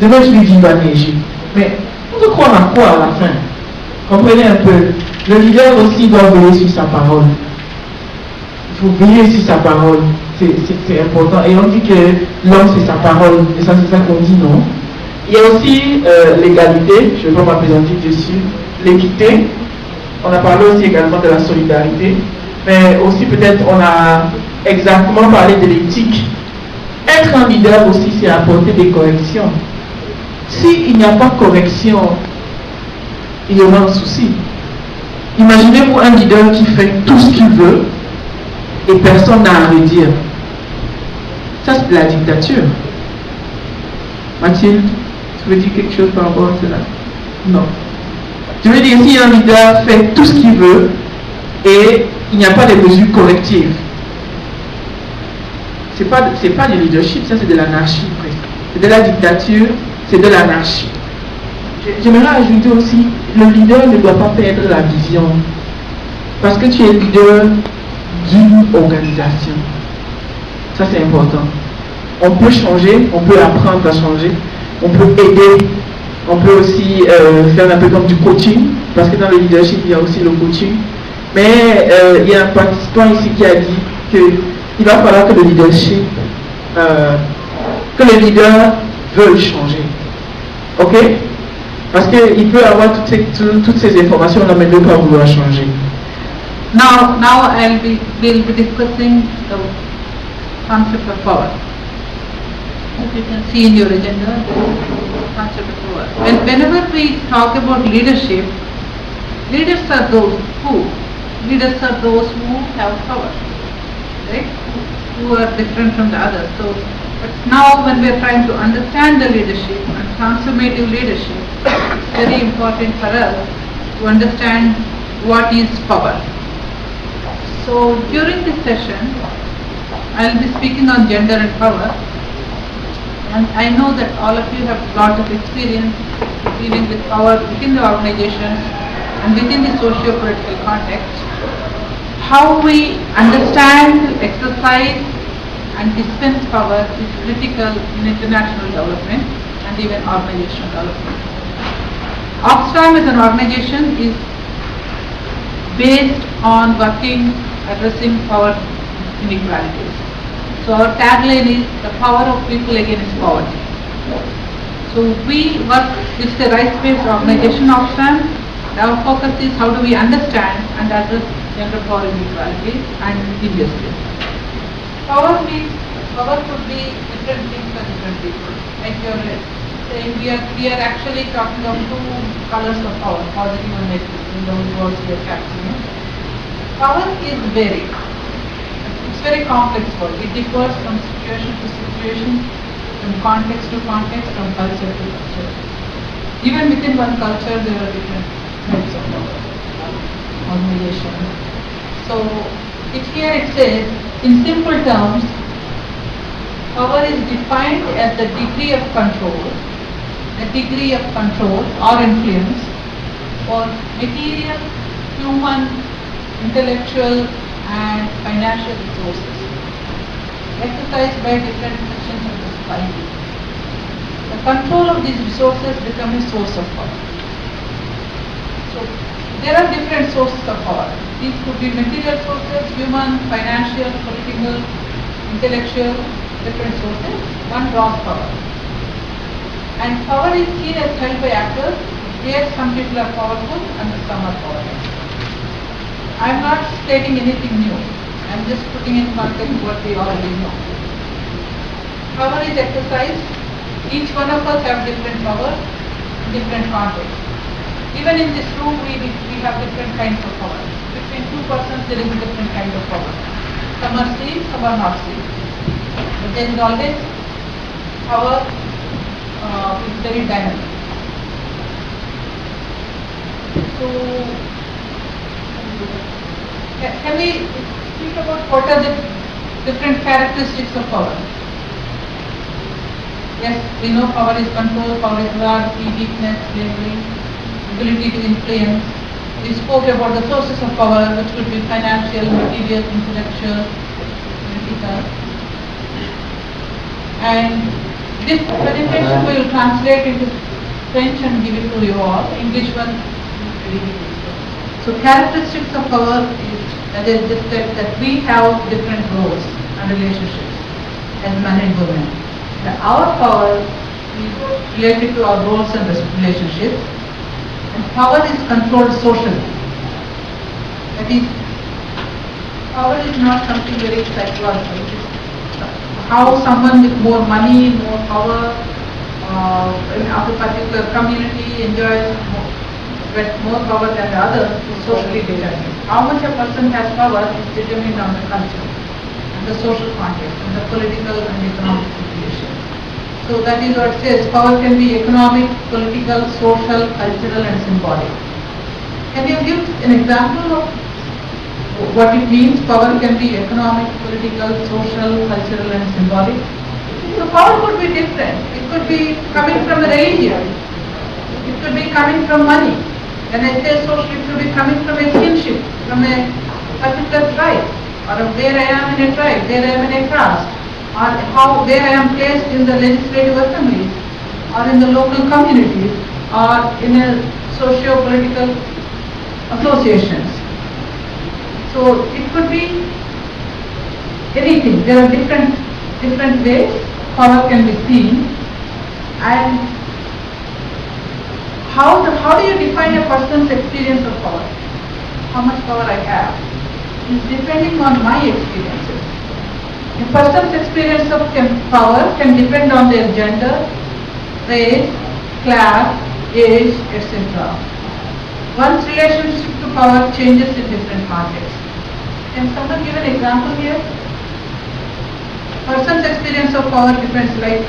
Demain tu lui dis il va neiger. Mais on veut croire à quoi à la fin? Comprenez un peu. Le leader aussi doit veiller sur sa parole. Il faut veiller sur sa parole. C'est important. Et on dit que l'homme c'est sa parole. Et ça c'est ça qu'on dit, non? Il y a aussi l'égalité, je ne vais pas m'appesantir dessus, l'équité. On a parlé aussi également de la solidarité. Mais aussi peut-être on a exactement parlé de l'éthique. Être un leader aussi, c'est apporter des corrections. S'il n'y a pas de correction, il y aura un souci. Imaginez-vous un leader qui fait tout ce qu'il veut et personne n'a à redire. Ça, c'est de la dictature. Mathilde, tu veux dire quelque chose par rapport à cela? Non. Je veux dire, si un leader fait tout ce qu'il veut et il n'y a pas de mesures correctives, c'est pas du leadership, ça c'est de l'anarchie presque. C'est de la dictature, c'est de l'anarchie. J'aimerais ajouter aussi, le leader ne doit pas perdre la vision. Parce que tu es leader d'une organisation. Ça c'est important. On peut changer, on peut apprendre à changer, on peut aider, on peut aussi faire un peu comme du coaching, parce que dans le leadership il y a aussi le coaching. Mais il y a un participant ici qui a dit qu'il va falloir que le leadership, que le leader veuille changer. Ok? Parce qu'il peut avoir toutes ces informations là, mais ne pas vouloir changer. Now we'll be discussing the concept of power. As you can see in your agenda, the concept of power. Whenever we talk about leadership, leaders are those who have power, right? Who are different from the others. So, but now when we are trying to understand the leadership and transformative leadership, it's very important for us to understand what is power. So during this session, I will be speaking on gender and power, and I know that all of you have a lot of experience dealing with power within the organization and within the socio-political context. How we understand, exercise and dispense power is critical in international development and even organizational development. Oxfam as an organization is based on addressing power inequalities. So our tagline is the power of people against poverty. So we work, it's a rights-based organization, Oxfam. Our focus is how do we understand and address gender power inequality, and injustice. Power could be different things for different people. Like you're saying, we are actually talking of two colors of power, positive and negative, in those words we are capturing. Power is varied. It's very complex word. It differs from situation to situation, from context to context, from culture to culture. Even within one culture, there are different types of power, organization. So, here it says, in simple terms, power is defined as the degree of control or influence for material, human, intellectual, and financial resources exercised by different sections of the society. The control of these resources becomes a source of power. So, there are different sources of power. These could be material sources, human, financial, political, intellectual, different sources. One draws power. And power is seen as held by actors. Here some people are powerful and some are powerless. I am not stating anything new. I am just putting in context what we already know. Power is exercised. Each one of us have different power, different contexts. Even in this room, we have different kinds of power. Between two persons, there is a different kind of power. Some are seen, some are not seen. But there is always power is very dynamic. So, can we speak about what are the different characteristics of power? Yes, we know power is control, power is hierarchy, weakness, slavery, ability to influence. We spoke about the sources of power, which could be financial, material, intellectual, political. And this presentation we will translate into French and give it to you all. English one. So characteristics of power is that we have different roles and relationships as men and women. Our power is related to our roles and relationships. And power is controlled socially. That is, power is not something very psychological. It is how someone with more money, more power, of a particular community enjoys more power than the other is socially determined. How much a person has power is determined on the culture, and the social context, and the political and economic situation. So that is what it says, power can be economic, political, social, cultural and symbolic. Can you give an example of what it means? Power can be economic, political, social, cultural and symbolic. So power could be different. It could be coming from a religion. It could be coming from money. When I say social, it could be coming from a kinship, from a particular tribe, or where I am in a tribe, where I am in a caste, or where I am placed in the legislative assemblies, or in the local communities, or in a socio-political associations. So it could be anything. There are different ways power can be seen, and how do you define a person's experience of power? How much power I have is depending on my experiences. A person's experience of power can depend on their gender, race, class, age, etc. One's relationship to power changes in different contexts. Can someone give an example here? Person's experience of power depends, like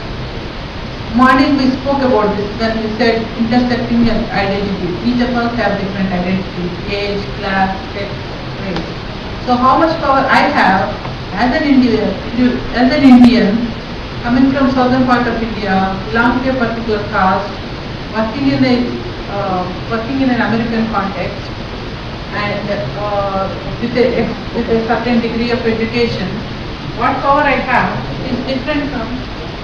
morning we spoke about this when we said intersecting identities. Each of us have different identities, age, class, sex, race. So how much power I have as an Indian coming from southern part of India, belong to a particular caste, working in an American context, and with a certain degree of education, what power I have is different from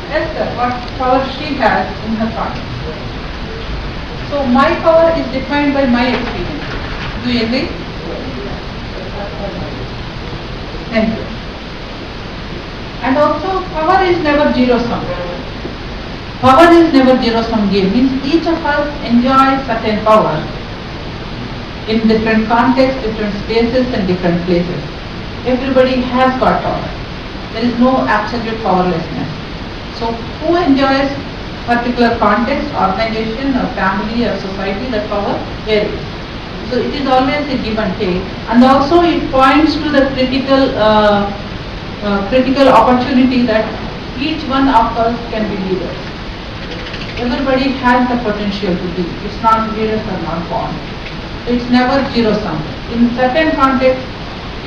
Esther, what power she has in her context. So my power is defined by my experience. Do you agree? Thank you. And also, power is never zero-sum. Power is never zero-sum game. Means each of us enjoys certain power. in different contexts, different spaces and different places. Everybody has got power. There is no absolute powerlessness. So who enjoys particular context, organization or family or society, that power varies. So it is always a give and take, and also it points to the critical opportunity that each one of us can be leaders. Everybody has the potential to be. It's not leaders are not born. It's never zero sum. In certain contexts,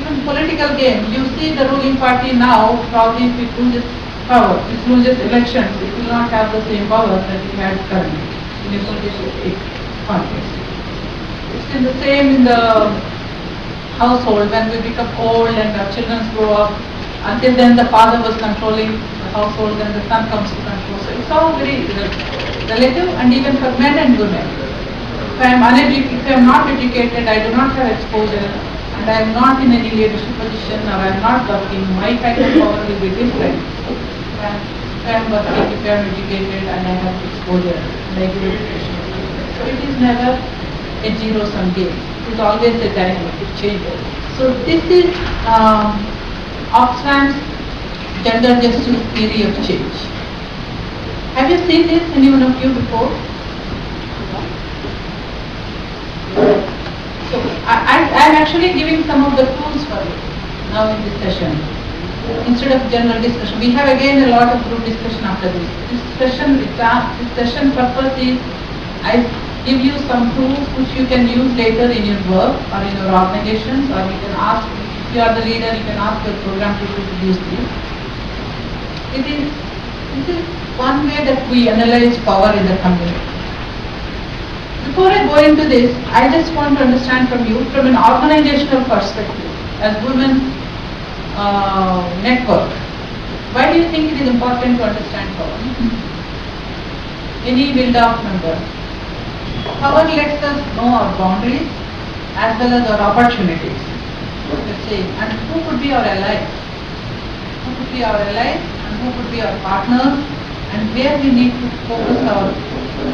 even political games, you see the ruling party now, probably if it loses power, it loses elections, it will not have the same power that it had currently in a political context. It's in the same in the household when we become old and our children grow up. Until then the father was controlling the household, then the son comes to control. So it's all very relative, and even for men and women. If I am not educated, I do not have exposure, and I am not in any leadership position, or I am not working, my kind of power will be different. If I am working, if I am educated and I have exposure, and I give education. So it is never a zero-sum game. It is always a dynamic, it changes. So this is Oxfam's gender justice theory of change. Have you seen this, any one of you before? So I am actually giving some of the tools for you now in this session. Instead of general discussion, we have again a lot of group discussion after this. This session purpose is I give you some tools which you can use later in your work or in your organizations, or you can ask, if you are the leader, you can ask your program people to use this. This is one way that we analyze power in the community. Before I go into this, I just want to understand from you, from an organizational perspective, as women network, why do you think it is important to understand power? Any build-up member? Power lets us know our boundaries as well as our opportunities. Let's say, and who could be our allies? Who could be our allies and who could be our partners, and where we need to focus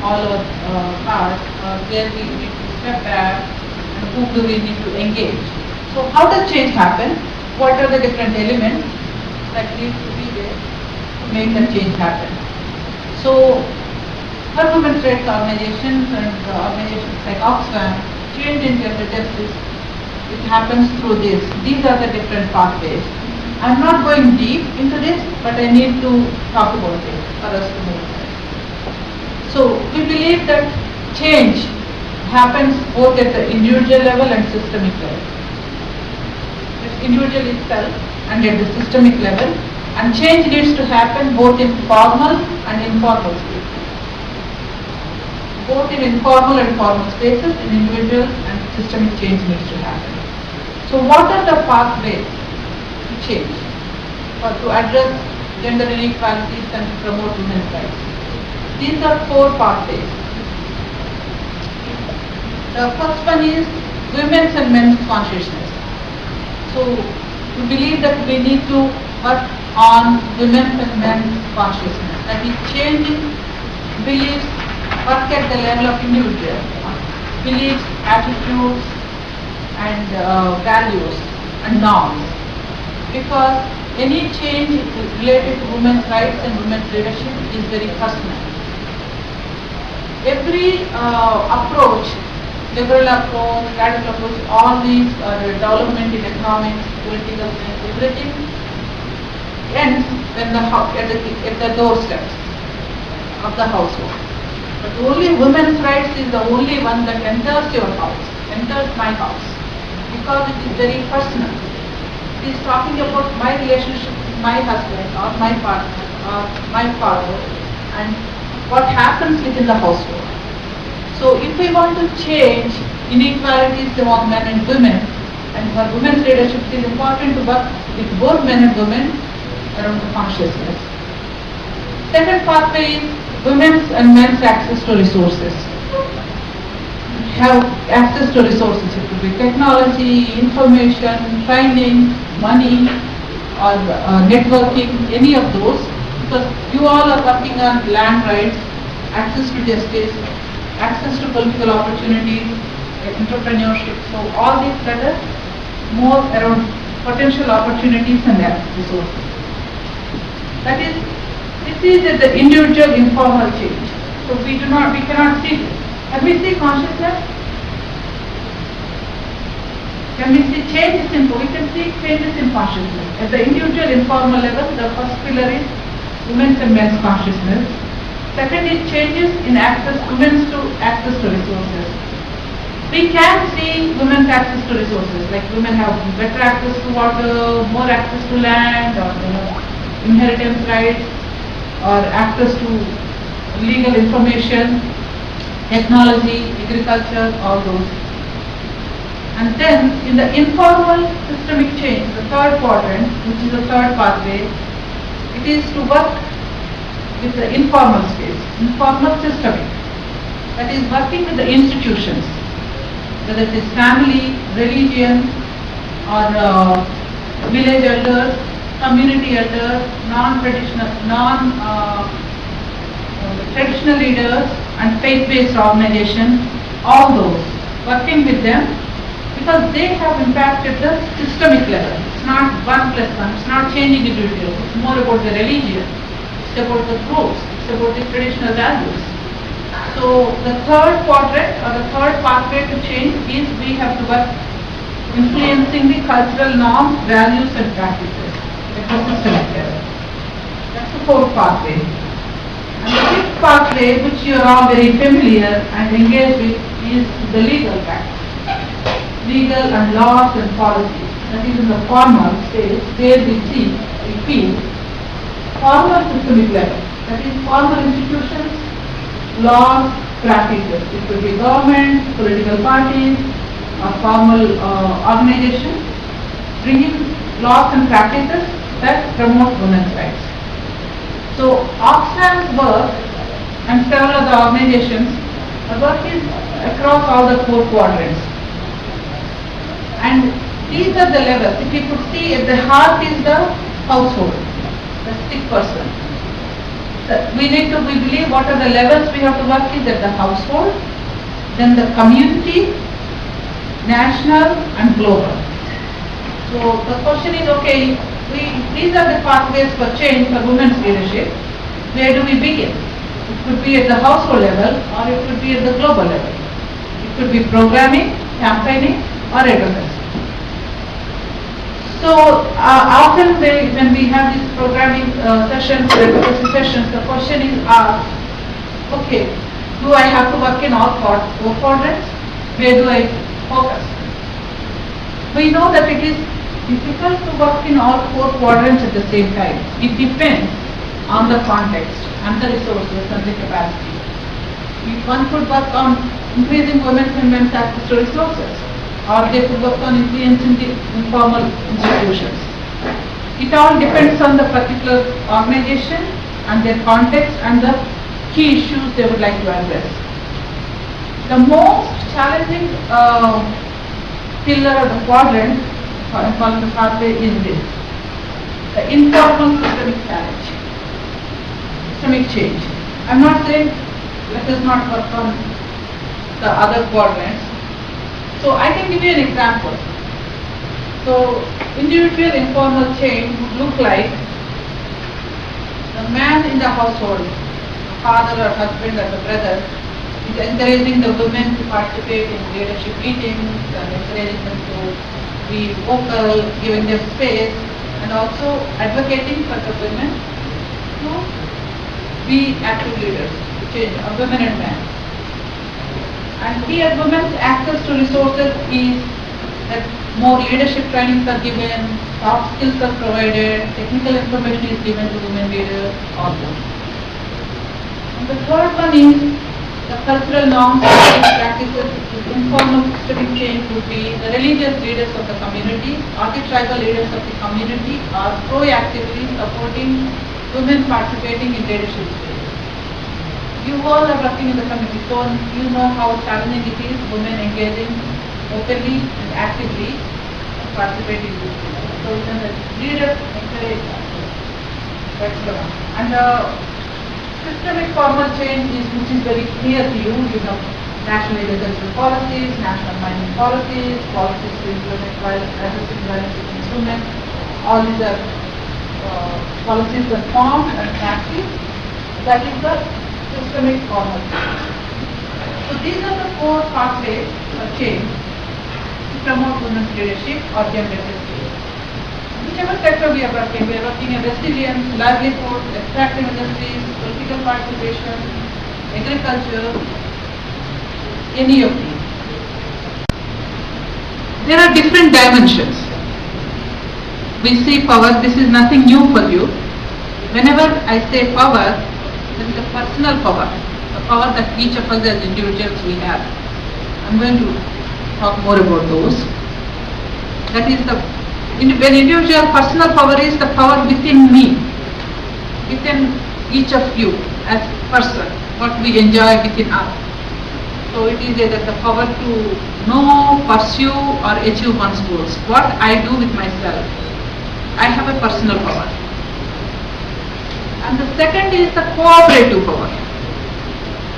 all our cards, where we need to step back, and who do we need to engage. So how does change happen? What are the different elements that need to be there to make that change happen? So for women's rights organizations and organizations like Oxfam, change in gender justice, it happens through this. These are the different pathways. I am not going deep into this, but I need to talk about it for us to move ahead. So we believe that change happens both at the individual level and systemic level. It's individual itself and at the systemic level, and change needs to happen both in formal and informal spaces. Both in informal and formal spaces, in individual and systemic change needs to happen. So what are the pathways to change or to address gender inequalities and promote women's rights? These are 4 pathways. The first one is women's and men's consciousness. So we believe that we need to work on women's and men's consciousness, that is changing beliefs, work at the level of individual beliefs, attitudes and values and norms, because any change related to women's rights and women's leadership is very personal. Every approach, liberal approach, radical approach, all these development in economics, political science, everything ends when at the doorsteps of the household. But only women's rights is the only one that enters your house, enters my house, because it is very personal. It is talking about my relationship with my husband or my partner or my father and what happens within the household. So if we want to change inequalities among men and women, and for women's leadership it is important to work with both men and women around the consciousness. Second pathway is women's and men's access to resources. Have access to resources. It could be technology, information, training, money, or networking, any of those. Because you all are working on land rights, access to justice, access to political opportunities, entrepreneurship. So all these letters more around potential opportunities and resources. That is, this is the individual informal change. So we cannot see this. Can we see consciousness? Can we see changes in, we can see changes in consciousness. At the individual informal level, the first pillar is women's and men's consciousness. Second is changes in women's access to resources. We can see women's access to resources, like women have better access to water, more access to land, or inheritance rights, or access to legal information, technology, agriculture, all those. And then in the informal systemic change, the third quadrant, which is the third pathway, it is to work with the informal space, informal systemic, that is working with the institutions, whether it is family, religion, or village elders, community elders, traditional leaders, and faith-based organizations, all those, working with them, because they have impacted the systemic level. It's not 1+1, it's not changing individuals, it's more about the religion, it's about the groups, it's about the traditional values. So the third quadrant or the third pathway to change is we have to work influencing the cultural norms, values and practices at the systemic level. That's the fourth pathway. And the fifth pathway, which you are all very familiar and engaged with, is the legal practice. Legal and laws and policies. That is in the formal stage where we feel formal systemic level. That is formal institutions, laws, practices. It could be government, political parties, or formal organizations, bringing laws and practices that promote women's rights. So Oxfam's work and several other organizations, the work is across all the four quadrants. And these are the levels. If you could see, at the heart is the household, the sick person. We believe what are the levels we have to work is at the household, then the community, national and global. So the question is, okay, these are the pathways for change for women's leadership. Where do we begin? It could be at the household level or it could be at the global level. It could be programming, campaigning or advocacy. So often when we have these programming sessions or advocacy sessions, the question is asked, okay, do I have to work in all four quadrants? Where do I focus? We know that it is difficult to work in all four quadrants at the same time. It depends on the context and the resources and the capacity. One could work on increasing women's and men's access to resources, or they could work on influencing the informal institutions. It all depends on the particular organization and their context and the key issues they would like to address. The most challenging pillar of the quadrant called the pathway is this: the informal systemic challenge, systemic change. I'm not saying let us not work on the other quadrants. So I can give you an example. So individual informal change would look like the man in the household, the father or husband or the brother, is encouraging the women to participate in leadership meetings and encouraging them to be vocal, giving them space, and also advocating for the women to be active leaders, to change women and men. And here women's access to resources is that more leadership trainings are given, soft skills are provided, technical information is given to women leaders, all those. And the third one is the cultural norms and practices. Informal systemic change would be the religious leaders of the community or the tribal leaders of the community are proactively supporting women participating in leadership space. You all are working in the community, so you know how challenging it is, women engaging openly and actively participating in this. So then the leaders encourage that. That's the one. And systemic formal change is, which is very clear to you, you know national agricultural policies, national mining policies, policies to implement addressing violence against women. All these are policies that form and practice. That is the systemic formal change. So these are the 4 pathways for change to promote women's leadership or gender justice. Whichever sector we are working in resilience, livelihood, extractive industries, political participation, agriculture, any of these. There are different dimensions. We see power, this is nothing new for you. Whenever I say power, there is a personal power, the power that each of us as individuals we have. I'm going to talk more about those. That is when individual personal power is the power within me, within each of you as person, what we enjoy within us. So it is either the power to know, pursue or achieve one's goals. What I do with myself, I have a personal power. And the second is the cooperative power.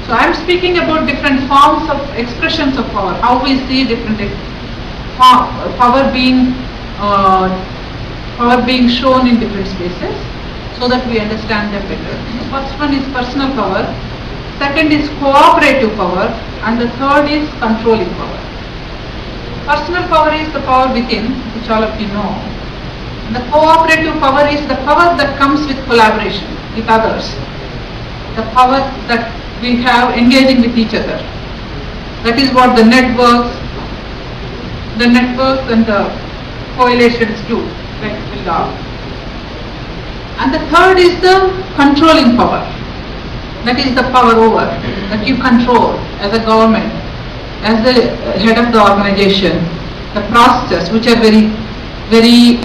So I am speaking about different forms of expressions of power, how we see different power being shown in different spaces, so that we understand them better. The first one is personal power, second is cooperative power, and the third is controlling power. Personal power is the power within, which all of you know. And the cooperative power is the power that comes with collaboration with others, the power that we have engaging with each other. That is what the networks and the coalitions do, like law. And the third is the controlling power. That is the power over, that you control as a government, as the head of the organization, the process which are very, very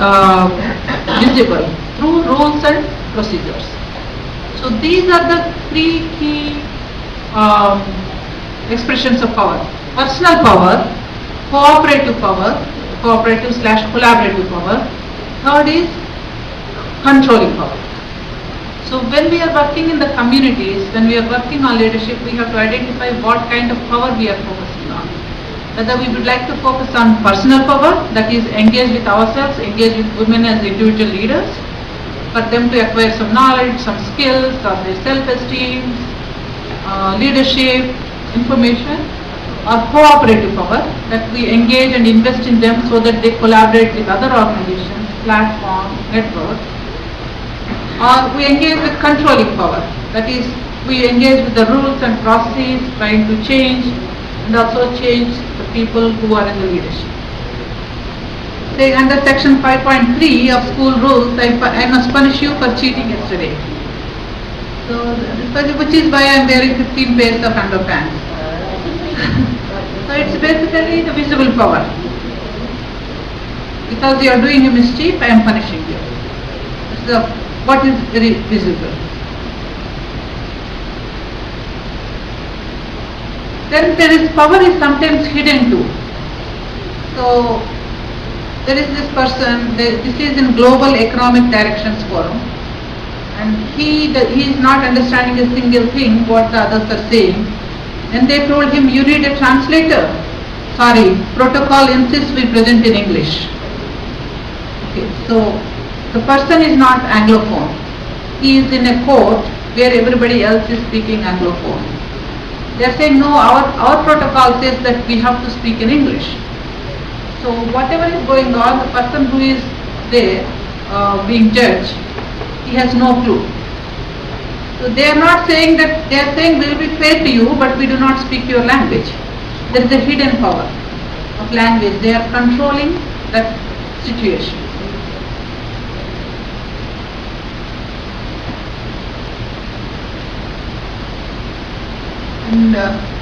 visible through rules and procedures. So these are the 3 key expressions of power: personal power, cooperative power, cooperative/collaborative power. Third is controlling power. So when we are working in the communities, when we are working on leadership, we have to identify what kind of power we are focusing on. Whether we would like to focus on personal power, that is engage with ourselves, engage with women as individual leaders, for them to acquire some knowledge, some skills, or their self-esteem, leadership, information, or cooperative power, that we engage and invest in them so that they collaborate with other organizations, platforms, networks. Or we engage with controlling power, that is, we engage with the rules and processes, trying to change and also change the people who are in the leadership. Say under section 5.3 of school rules, I must punish you for cheating yesterday. So, which is why I am wearing 15 pairs of underpants. So it's basically the visible power. Because you are doing a mischief, I am punishing you. So what is very visible. Then there is power is sometimes hidden too. So there is this person, this is in Global Economic Directions Forum, and he is not understanding a single thing what the others are saying. And they told him, you need a translator. Sorry, protocol insists we present in English. Okay, so the person is not Anglophone. He is in a court where everybody else is speaking Anglophone. They are saying, no, our protocol says that we have to speak in English. So whatever is going on, the person who is there being judged, he has no clue. So they are not saying that, they are saying we will be fair to you, but we do not speak your language. There is a hidden power of language. They are controlling that situation. And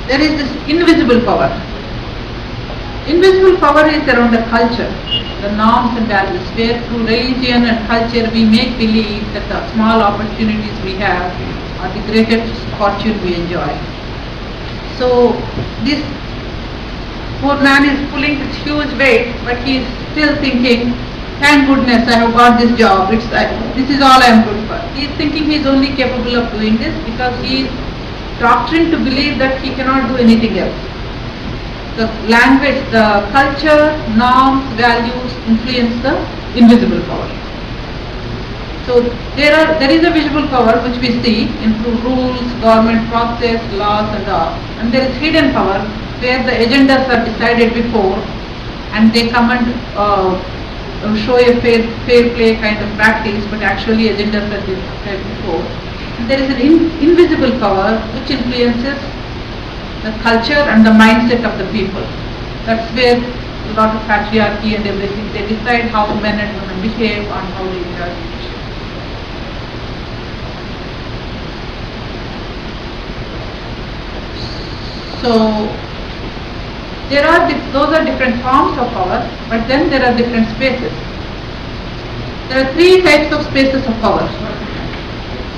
there is this invisible power. Invisible power is around the culture, the norms and values, where through religion and culture we make believe that the small opportunities we have are the greatest fortune we enjoy. So this poor man is pulling this huge weight, but he is still thinking, thank goodness I have got this job, this is all I am good for. He is thinking he is only capable of doing this because he is doctrined to believe that he cannot do anything else. the language, the culture, norms, values influence the invisible power. So there is a visible power which we see in rules, government process, laws and all. And there is hidden power where the agendas are decided before and they come and show a fair play kind of practice, but actually agendas are decided before. And there is an invisible power which influences the culture and the mindset of the people. That's where a lot of patriarchy and everything, they decide how men and women behave and how they interact. So those are different forms of power, but then there are different spaces. There are three types of spaces of power.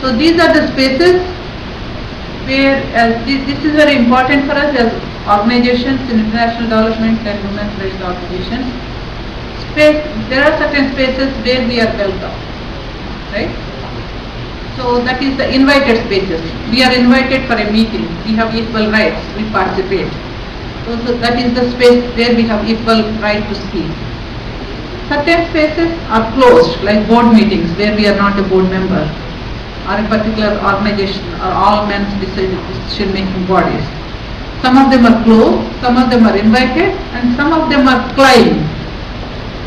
So these are the spaces where this is very important for us as organizations in international development and women's rights organizations. There are certain spaces where we are welcome, right? So that is the invited spaces. We are invited for a meeting. We have equal rights. We participate. So that is the space where we have equal right to speak. Certain spaces are closed, like board meetings, where we are not a board member, or a particular organization, or all men's decision-making bodies. Some of them are closed, some of them are invited, and some of them are climbed.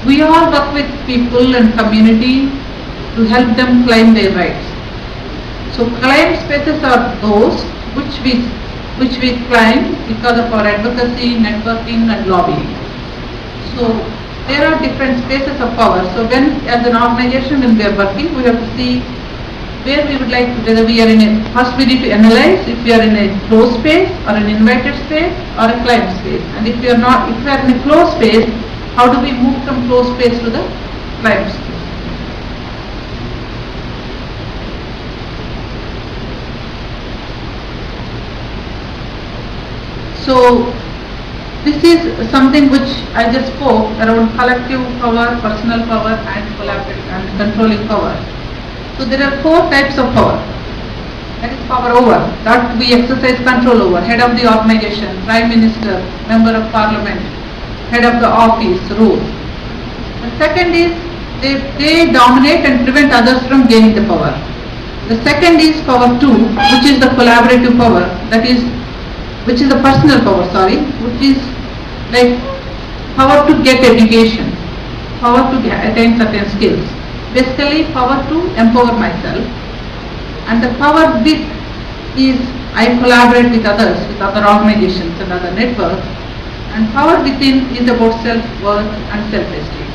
We all work with people and community to help them claim their rights. So climbed spaces are those which we climb because of our advocacy, networking and lobbying. So there are different spaces of power. So when as an organization when we are working, we have to see where we would like to, whether we are in a, first we need to analyze if we are in a closed space or an invited space or a climbed space. And if we are in a closed space, how do we move from closed space to the climbed space? So this is something which I just spoke around collective power, personal power and collaborative and controlling power. So there are four types of power. That is power over, that we exercise control over, head of the organization, prime minister, member of parliament, head of the office, rules. The second is they dominate and prevent others from gaining the power. The second is power two, which is the collaborative power, which is the personal power, which is like power to get education, power to attain certain skills. Basically power to empower myself, and the power with is I collaborate with others, with other organizations and other networks, and power within is about self-worth and self-esteem.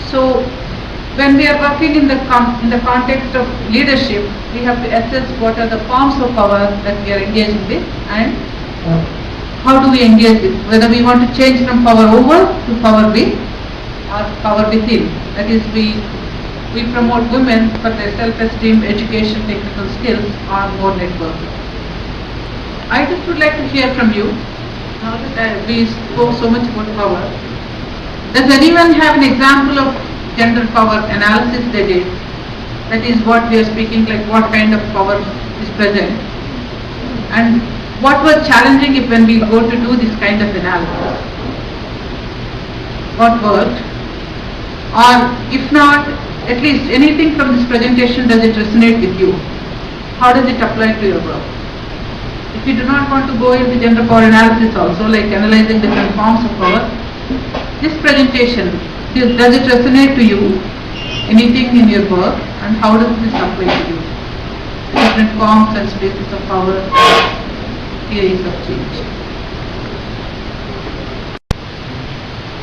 So when we are working in the context of leadership, we have to assess what are the forms of power that we are engaging with and how do we engage with, whether we want to change from power over to power with or power within. That is, we promote women for their self-esteem, education, technical skills or more networking. I just would like to hear from you, now that we spoke so much about power. Does anyone have an example of gender power analysis they did? That is what we are speaking, like what kind of power is present and what was challenging if when we go to do this kind of analysis? What worked? Or if not, at least anything from this presentation, does it resonate with you? How does it apply to your work? If you do not want to go into gender power analysis also, like analyzing different forms of power, this presentation, does it resonate to you? Anything in your work, and how does this apply to you? Different forms and spaces of power, theories of change.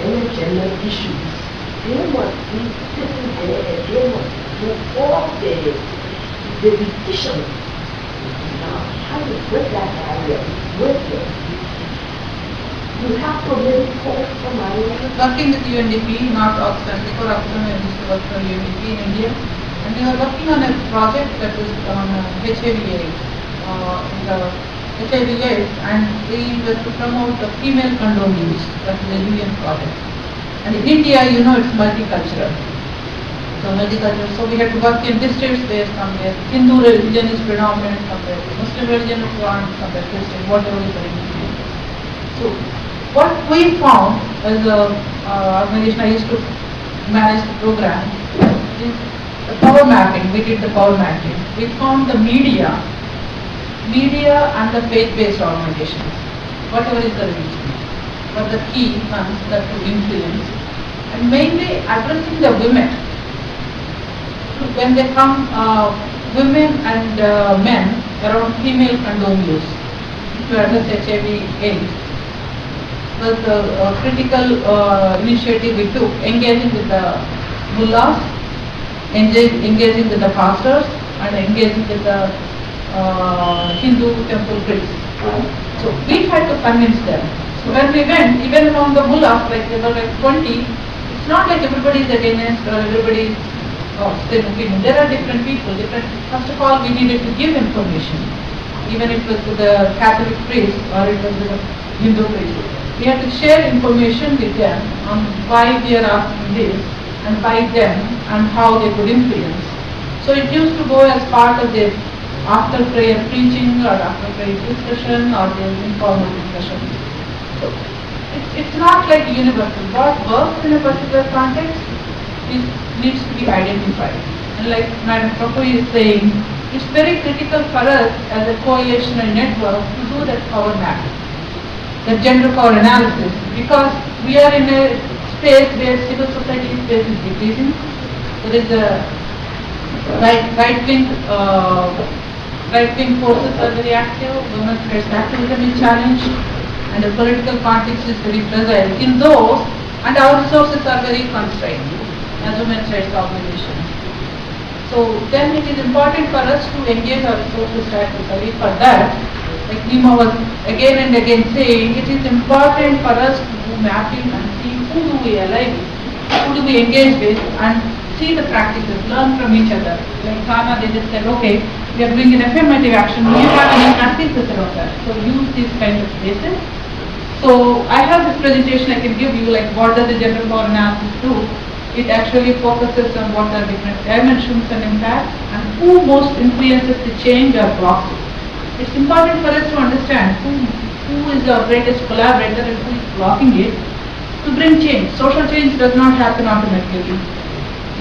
Any gender issues, they must be sitting there and they must do all the decision. Now, how to break that barrier with them? You have to really call somebody. Working with UNDP, not Oxfam, before Oxfam I used to work for UNDP in India, and we were working on a project that was on HIV/AIDS, HIV/AIDS, and we were to promote the female condom use. That is a UN project. And in India, you know, it's multicultural. So we had to work in districts where somewhere Hindu religion is predominant, somewhere Muslim religion is predominant, somewhere Christian, whatever is the religion. So what we found as a organization, I used to manage the program, is the power mapping. We did the power mapping. We found the media and the faith-based organizations, whatever is the reason, were the key ones that to influence, and mainly addressing the women. When they come, women and men around female condom use to address HIV/AIDS was the critical initiative we took, engaging with the mullahs, engaging with the pastors, and engaging with the Hindu temple priests. So we had to convince them. So when we went, even among the mullahs, like there were like 20, it's not like everybody is against or everybody is same opinion. There are different people, first of all, we needed to give information, even if it was to the Catholic priest or it was to the Hindu priest. We had to share information with them on why we are asking this and by them and how they could influence. So it used to go as part of their after prayer preaching or after prayer discussion or their informal discussion. So it's not like universal. What works in a particular context needs to be identified. And like Madam Prabhu is saying, it's very critical for us as a coalition and network to do that power map, the gender power analysis, because we are in a space where civil society space is decreasing. There is a right-wing forces are very active, women's rights activism is challenged, and the political context is very fragile in those, and our resources are very constrained as women's rights organizations. So then it is important for us to engage our resources strategically. For that, like Nima was again and again saying, it is important for us to do mapping and see who do we align with, who do we engage with, and see the practices, learn from each other. Like Ghana, they just said, okay, we are doing an affirmative action, we have any practices around that. So use these kind of spaces. So I have this presentation I can give you, like what does the gender power analysis do? It actually focuses on what are different dimensions and impacts and who most influences the change or blocks it. It's important for us to understand who is our greatest collaborator and who is blocking it to bring change. Social change does not happen automatically.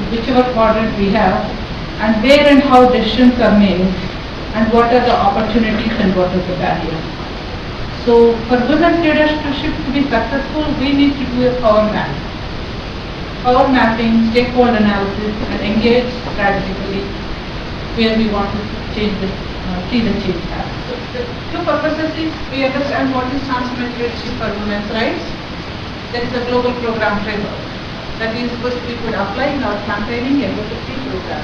Whichever quadrant we have, and where and how decisions are made, and what are the opportunities and what are the barriers. So for women's leadership to be successful, we need to do a power map. Power mapping, stakeholder analysis, and engage strategically where we want to change the see the change happen. So the two purposes is we understand what is transformative leadership for women's rights. There is a global program framework that is which we could apply in our campaigning advocacy program.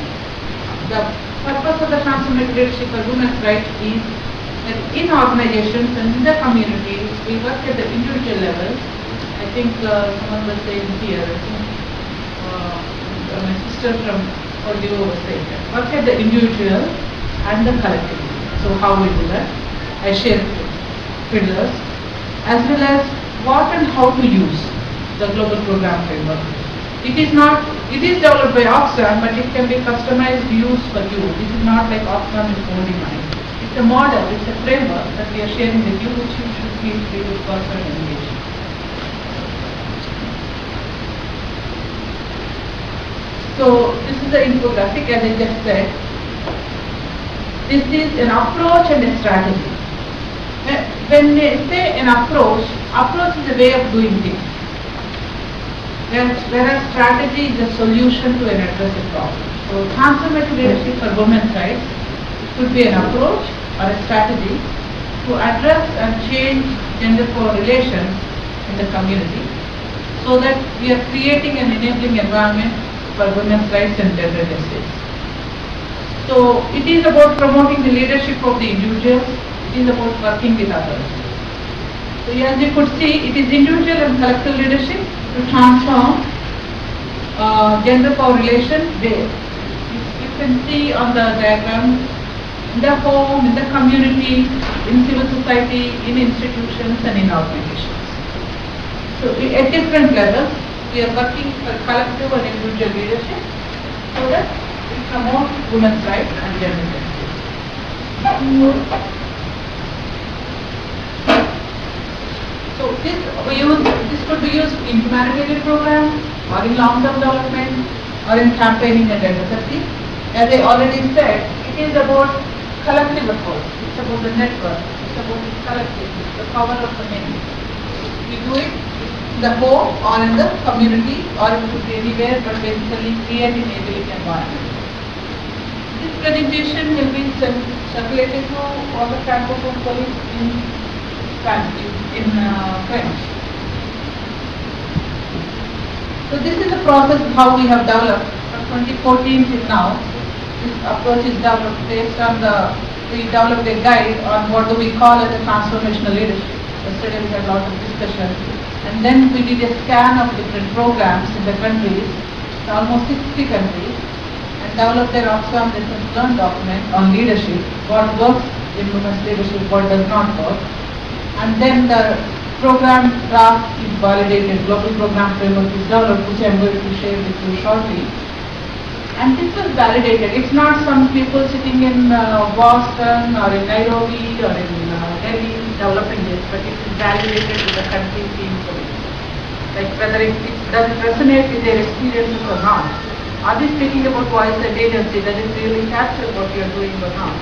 The purpose of the transformative leadership for women's rights is that in organizations and in the communities, we work at the individual level. I think someone was saying here, I think my sister from Olivo was saying that. Work at the individual and the collective. So how we do that? I share pillars as well as what and how to use the global program framework. It is developed by Oxfam, but it can be customized use for you. This is not like Oxfam is only mine. It's a model, it's a framework that we are sharing with you, which you should feel free to work and engage. So this is the infographic, as I just said. This is an approach and a strategy. When they say an approach is a way of doing things. Whereas strategy is a solution to an addressed problem. So transformative leadership for women's rights could be an approach or a strategy to address and change gender correlations in the community so that we are creating an enabling environment for women's rights and gender justice. So it is about promoting the leadership of the individuals, it is about working with others. So as you could see, it is individual and collective leadership to transform gender power relation where you can see on the diagram in the home, in the community, in civil society, in institutions and in organizations. So at different levels, we are working for collective and individual leadership so that we promote women's rights and gender justice. So this could be used in humanitarian programs, or in long-term development, or in campaigning and advocacy. As I already said, it is about collective effort. It's about the network. It's about the collective, the power of the many. We do it in the home or in the community or it could be anywhere, but basically create enabling environment. This presentation will be circulated to all the campus colleagues in French. So this is the process how we have developed from 2014 till now. This approach is developed based on we developed a guide on what do we call as a transformational leadership. Yesterday we had a lot of discussion. And then we did a scan of different programs in the countries, almost 60 countries, and developed their Oxfam lessons learned document on leadership, what works in women's leadership, what does not work. And then the program draft is validated, global program framework is developed, which I am going to share with you shortly. And this was validated. It's not some people sitting in Boston or in Nairobi or in Delhi developing this, but it is validated with the country teams. Like whether it does it resonate with their experiences or not. Are they speaking about voice and agency? Does it really capture what you are doing or not?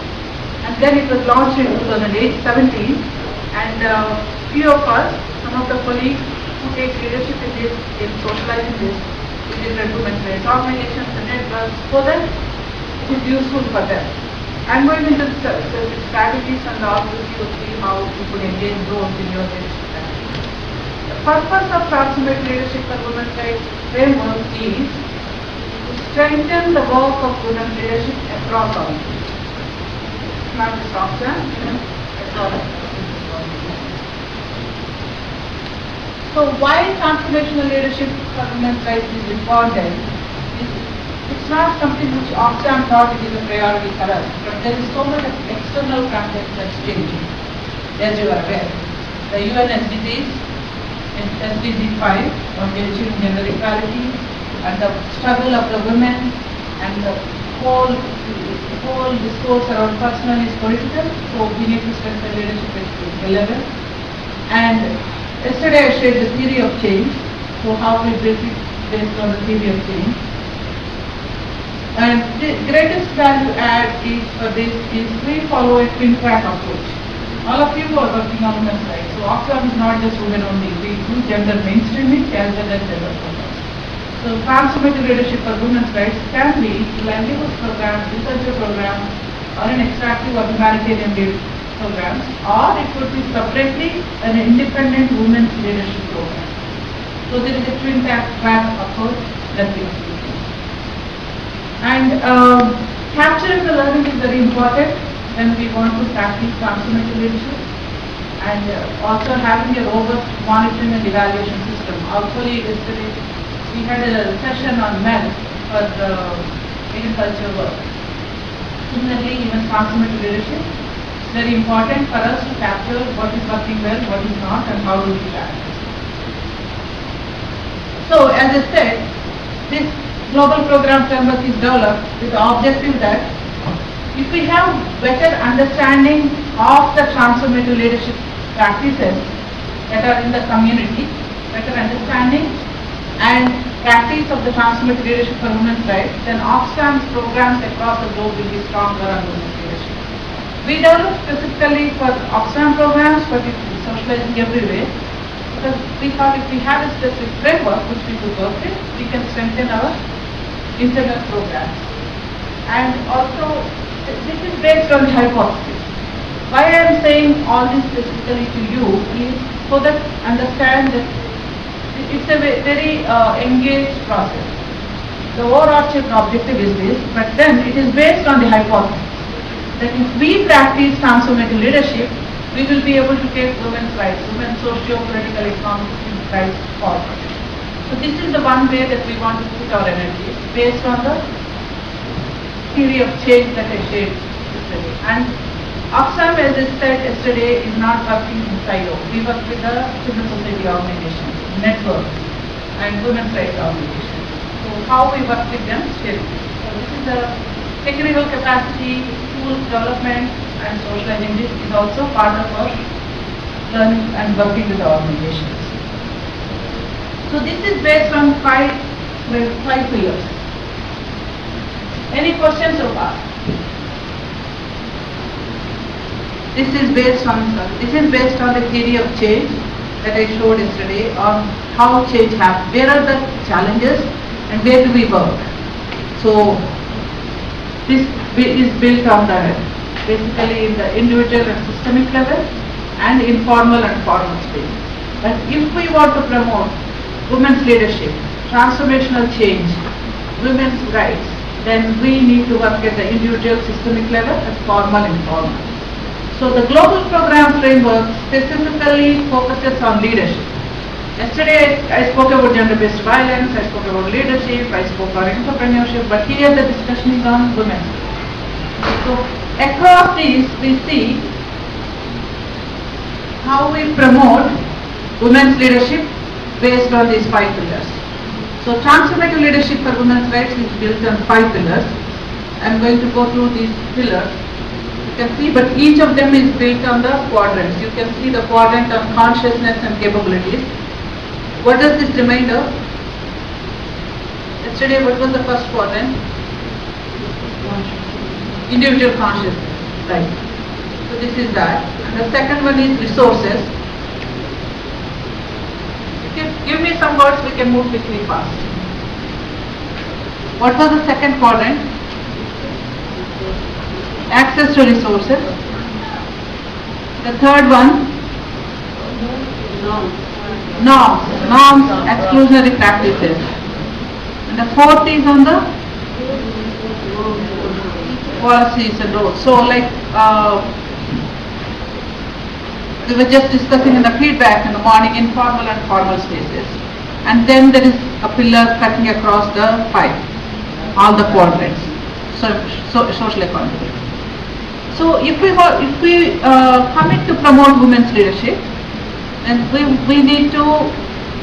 And then it was launched in 2017, and few of us, some of the colleagues who take leadership in this, in socializing this, with different women's rights organizations and networks, so that it is useful for them. I'm going into the strategies and also you will see how you could engage those in your leadership strategy. The purpose of transformative leadership for women's rights framework is to strengthen the work of women's leadership across all. Not just Oxfam, across. So why transformational leadership for women's rights is important? It's not something which Oxfam thought it is a priority for us, but there is so much of external context that's changing, as you are aware. The UN SDGs, SDG 5 on achieving gender equality, and the struggle of the women, and the whole discourse around personal is political, so we need to strengthen leadership at 11. And yesterday I shared the theory of change, so how we build it based on the theory of change. And the greatest value add is for this is we follow a twin track approach. All of you are working on women's rights, so Oxfam is not just women only, we do gender mainstreaming as well as gender focus. So transformative leadership for women's rights can be livelihood programs, researcher programs, or an extractive or humanitarian programs, or it could be separately an independent women's leadership program. So there is a twin track approach that we use. And capturing the learning is very important when we want to practice transformative leadership, and also having a robust monitoring and evaluation system. Actually, yesterday we had a session on men for the agriculture work. Similarly, even transformative leadership, it's very important for us to capture what is working well, what is not, and how do we practice. So, as I said, this global program framework is developed with the objective that if we have better understanding of the transformative leadership practices that are in the community, better understanding and practice of the transformative leadership for women's rights, then Oxfam's programs across the globe will be stronger on women's leadership. We develop specifically for Oxfam programs, but it is socializing everywhere, because we thought if we have a specific framework which we could work with, we can strengthen our internal programs. And also, this is based on the hypothesis. Why I am saying all this specifically to you is so that understand that it's a very engaged process. The overarching objective is this, but then it is based on the hypothesis that if we practice transformative leadership, we will be able to take women's rights, women's socio-political economic rights forward. So this is the one way that we want to put our energy, based on the theory of change that I shared yesterday. And Oxfam, as I said yesterday, is not working in silo. We work with the civil society organizations, networks, and women's rights organizations. So how we work with them, share. So this is the technical capacity, tools development, and socializing. This is also part of our learning and working with the organizations. So this is based on five pillars. Any questions so far? This is based on the theory of change that I showed yesterday on how change happens. Where are the challenges and where do we work? So this is built on the basically in the individual and systemic level and informal and formal space. But if we want to promote women's leadership, transformational change, women's rights, then we need to work at the individual systemic level and formal and informal. So the global program framework specifically focuses on leadership. Yesterday I spoke about gender-based violence, I spoke about leadership, I spoke about entrepreneurship, but here the discussion is on women. So across these we see how we promote women's leadership based on these five pillars. So transformative leadership for women's rights is built on five pillars. I am going to go through these pillars. You can see, but each of them is built on the quadrants. You can see the quadrant of consciousness and capabilities. What does this remind of? Yesterday, what was the first quadrant? Individual consciousness. Right. So this is that. And the second one is resources. Give me some words, we can move quickly fast. What was the second quadrant? Access to resources. The third one? Norms, exclusionary practices. And the fourth is on the policies and rules. So like we were just discussing in the feedback in the morning, informal and formal spaces. And then there is a pillar cutting across the five, all the quadrants. So social accountability. So if we commit to promote women's leadership, then we need to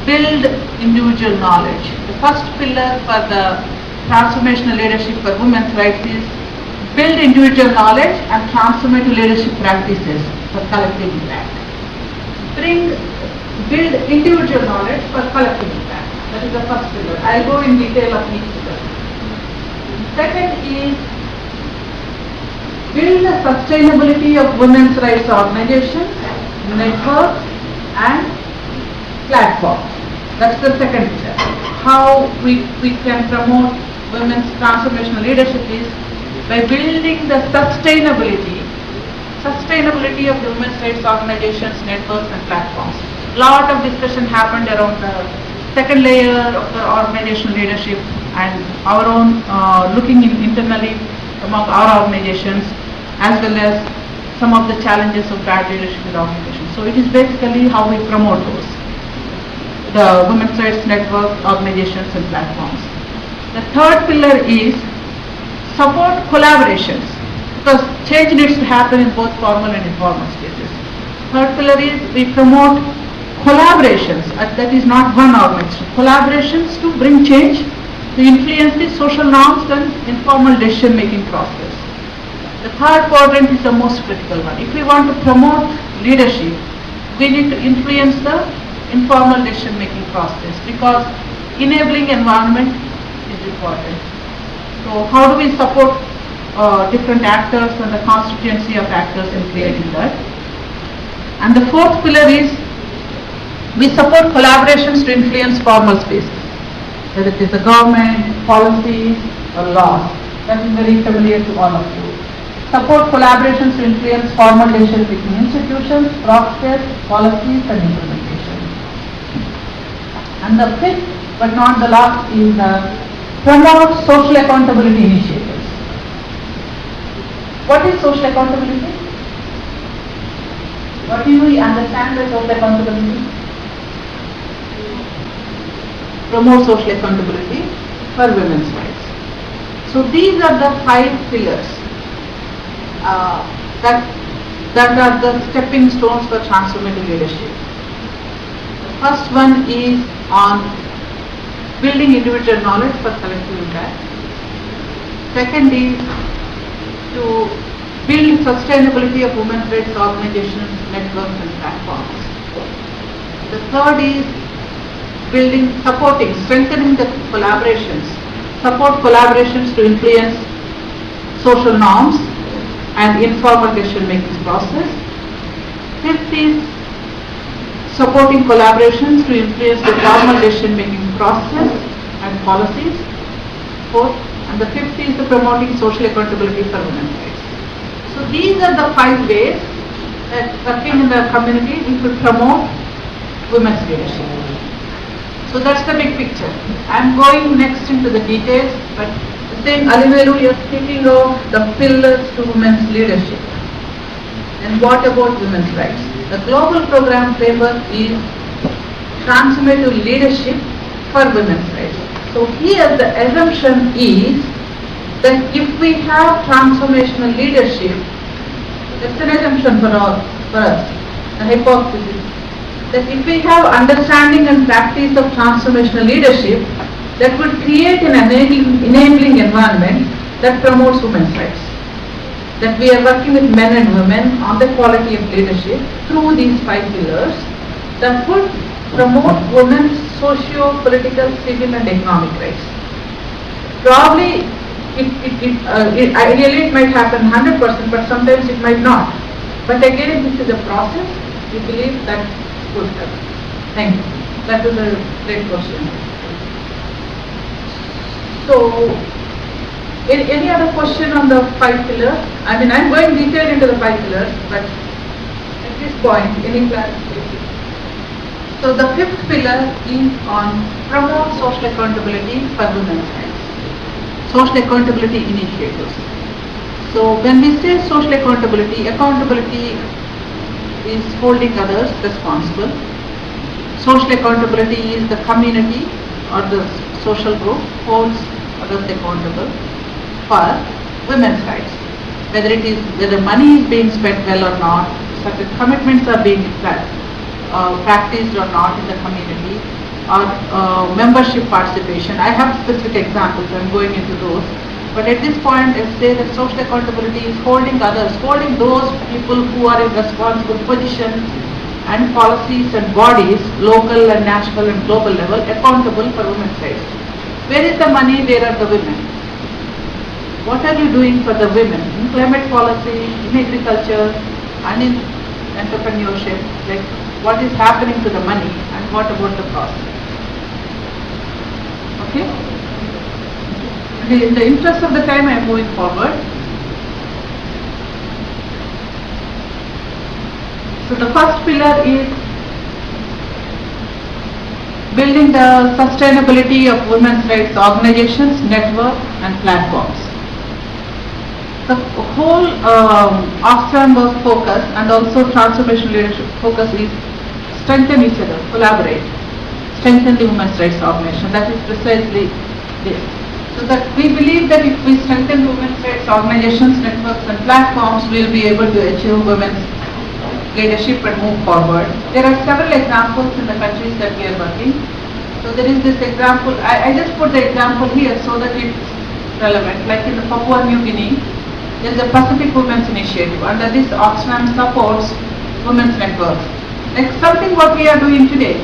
build individual knowledge. The first pillar for the transformational leadership for women's rights is build individual knowledge and transformative leadership practices for collective impact. Build individual knowledge for collective impact. That is the first pillar. I will go in detail of each pillar. Second is build the sustainability of women's rights organizations, networks and platforms. That's the second pillar. How we can promote women's transformational leadership is by building the sustainability of the women's rights organizations, networks and platforms. Lot of discussion happened around the second layer of the organizational leadership and our own looking internally among our organizations as well as some of the challenges of bad leadership in the organization. So it is basically how we promote those, the women's rights network, organizations and platforms. The third pillar is support collaborations, because change needs to happen in both formal and informal spaces. Third pillar is we promote collaborations, that is not one organization, collaborations to bring change, to influence the social norms and informal decision making process. The third quadrant is the most critical one. If we want to promote leadership, we need to influence the informal decision making process because enabling environment is important. So how do we support different actors and the constituency of actors in creating that? And the fourth pillar is we support collaborations to influence formal spaces, whether it is the government, policies or laws. That is very familiar to all of you. Support collaborations to influence formal decision making institutions, process, policies and implementation. And the fifth but not the last is promote social accountability initiatives. What is social accountability? What do we understand by social accountability? Promote social accountability for women's rights. So these are the 5 pillars that are the stepping stones for transformative leadership. The first one is on building individual knowledge for collective impact. Second is to build sustainability of women's rights organizations, networks and platforms. The third is strengthening the collaborations, support collaborations to influence social norms and informal decision-making process. Fifth is supporting collaborations to influence the formal decision-making process and policies. Fourth, and the fifth is the promoting social accountability for women's rights. So these are the 5 ways that working in the community we could promote women's leadership. So that's the big picture. I'm going next into the details, but saying Aliveru, you're speaking of the pillars to women's leadership. And what about women's rights? The global program framework is transformative leadership for women's rights. So here the assumption is that if we have transformational leadership, that's an assumption for us. The hypothesis that if we have understanding and practice of transformational leadership, that would create an enabling environment that promotes women's rights. That we are working with men and women on the quality of leadership through these 5 pillars that would promote women's socio-political, civil and economic rights. Probably, ideally it might happen 100%, but sometimes it might not. But again, this is a process. We believe that would happen. Thank you. That was a great question. So, any other question on the 5 pillars? I mean, I'm going detailed into the 5 pillars, but at this point, any clarification? So the 5th pillar is on promote social accountability for women's rights. Social accountability initiatives. So when we say social accountability, accountability is holding others responsible. Social accountability is the community or the social group holds others accountable for women's rights. Whether money is being spent well or not, certain commitments are being practiced or not in the community, or membership participation. I have specific examples, I'm going into those. But at this point, I say that social accountability is holding others, holding those people who are in responsible positions and policies and bodies, local and national and global level, accountable for women's rights. Where is the money? Where are the women? What are you doing for the women in climate policy, in agriculture, and in entrepreneurship? Like, what is happening to the money and what about the process? Okay? In the interest of the time, I am moving forward. So the first pillar is building the sustainability of women's rights organizations, network and platforms. The whole Oxfam was focus and also transformation leadership focus is strengthen each other, collaborate, strengthen the women's rights organization. That is precisely this. So that we believe that if we strengthen women's rights organizations, networks and platforms, we will be able to achieve women's leadership and move forward. There are several examples in the countries that we are working. So there is this example, I just put the example here so that it's relevant. Like in the Papua New Guinea, there is a Pacific Women's Initiative. Under this, Oxfam supports women's networks. Like something what we are doing today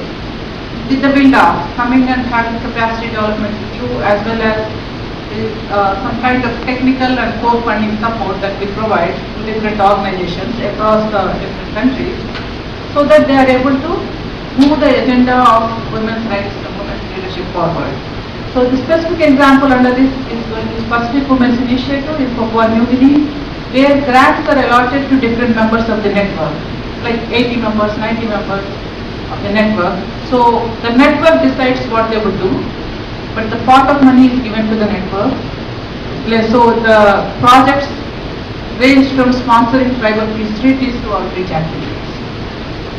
with the build-up, coming and having capacity development with you, as well as some kind of technical and core funding support that we provide to different organizations across the different countries, so that they are able to move the agenda of women's rights and women's leadership forward. So the specific example under this is Pacific Women's Initiative in Papua New Guinea, where grants are allotted to different members of the network, like 80 members, 90 members of the network. So the network decides what they would do, but the pot of money is given to the network. So the projects range from sponsoring tribal peace treaties to outreach activities.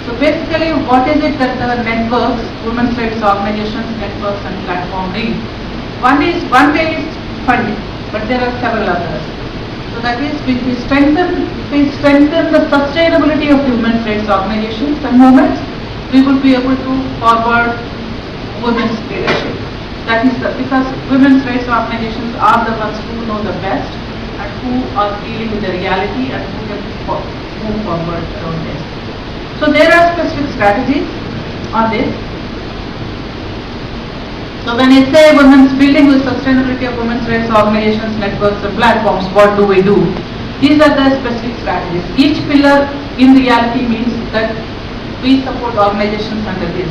So basically, what is it that the networks, women's rights organizations, networks and platform need? One way is funding, but there are several others. So that is, if we strengthen the sustainability of the women's rights organizations and movements, we will be able to forward women's leadership. That is because women's rights organizations are the ones who know the best and who are dealing with the reality and who can move forward around this. So there are specific strategies on this. So when I say women's building with sustainability of women's rights organizations, networks and platforms, what do we do? These are the specific strategies. Each pillar in reality means that we support organizations under this.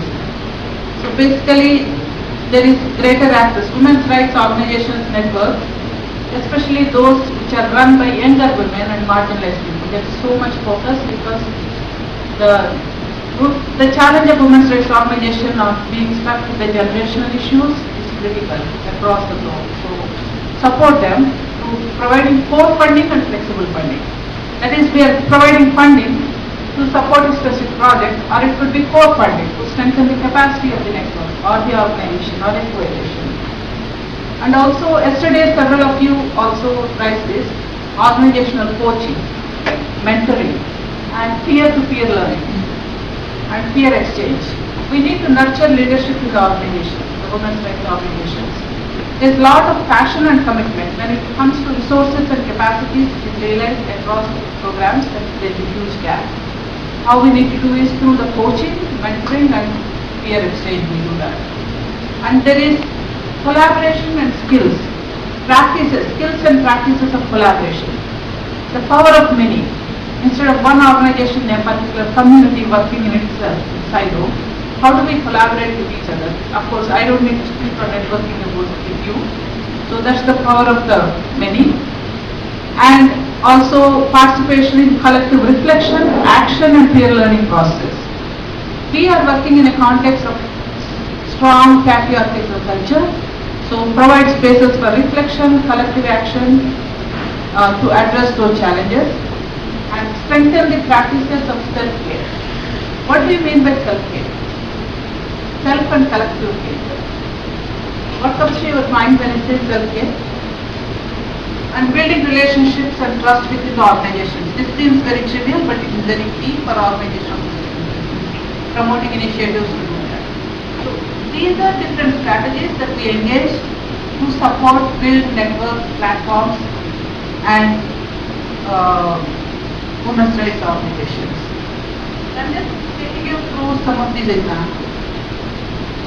So basically there is greater access. Women's rights organizations network, especially those which are run by younger women and marginalized people, get so much focus because the challenge of women's rights organization of being stuck with the generational issues is critical across the globe. So support them through providing core funding and flexible funding. That is, we are providing funding to support a specific project, or it could be core funding to strengthen the capacity of the network or the organization or the coalition. And also yesterday several of you also raised this organizational coaching, mentoring and peer-to-peer learning and peer exchange. We need to nurture leadership in the organization, the women's rights organizations. There's a lot of passion and commitment when it comes to resources and capacities which is realized across programs, that there's a huge gap. How we need to do is through the coaching, mentoring and peer exchange we do that. And there is collaboration and skills, practices, skills and practices of collaboration. The power of many. Instead of one organization in a particular community working in itself, in silo, how do we collaborate with each other? Of course, I don't need to speak on networking about with you. So that's the power of the many. And also participation in collective reflection, action and peer learning process. We are working in a context of strong patriarchal culture. So provide spaces for reflection, collective action to address those challenges. And strengthen the practices of self-care. What do you mean by self-care? Self and collective care. What comes to your mind when you say self-care? And building relationships and trust within the organizations. This seems very trivial, but it is very key for organizations. Promoting initiatives to do that. So these are different strategies that we engage to support, build networks, platforms, and women's rights organizations. I'm just taking you through some of these examples.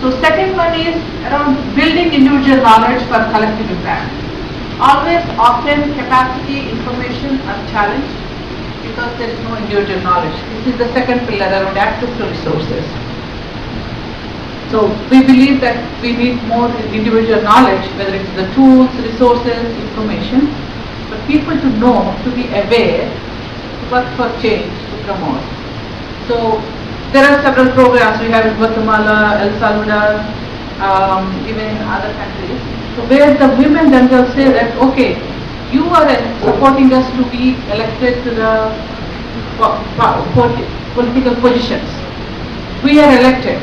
So second one is around building individual knowledge for collective impact. Always, often, capacity, information are challenged because there is no individual knowledge. This is the second pillar around access to resources. So we believe that we need more individual knowledge, whether it's the tools, resources, information, for people to know, to be aware, work for change, to promote. So there are several programs we have in Guatemala, El Salvador, even in other countries. So where the women themselves say that, okay, you are supporting us to be elected to the political positions. We are elected.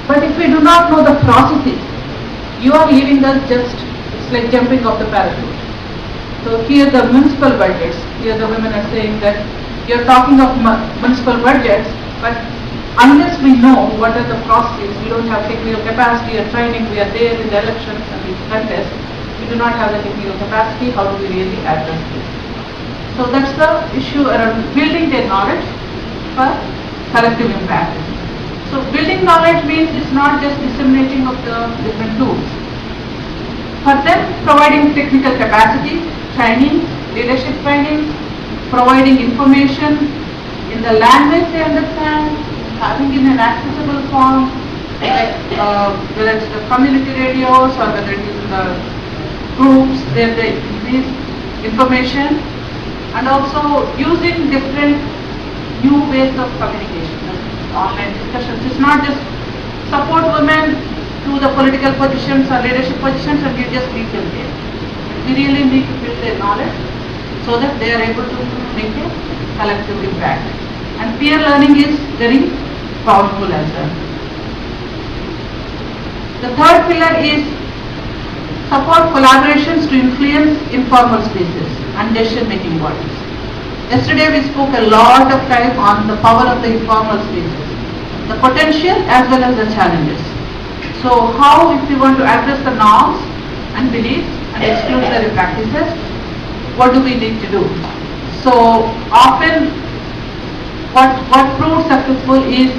But if we do not know the processes, you are leaving us just, it's like jumping off the parachute. So here the municipal budgets, here the women are saying that you're talking of municipal budgets, but unless we know what are the processes, we don't have technical capacity or training, we are there in the elections and we contest, we do not have the technical capacity, how do we really address this? So that's the issue around building their knowledge for collective impact. So building knowledge means it's not just disseminating of the different tools. For them, providing technical capacity, training, leadership training, providing information in the language they understand, having in an accessible form, like whether it's the community radios or whether it is in the groups, there they increase information, and also using different new ways of communication, online discussions. It's not just support women to the political positions or leadership positions and you just leave them there. We really need to build their knowledge so that they are able to make a collective impact. And peer learning is very powerful as well. The third pillar is support collaborations to influence informal spaces and decision-making bodies. Yesterday we spoke a lot of time on the power of the informal spaces, the potential as well as the challenges. So how, if we want to address the norms and beliefs and exclusionary practices, what do we need to do? So often what proved successful is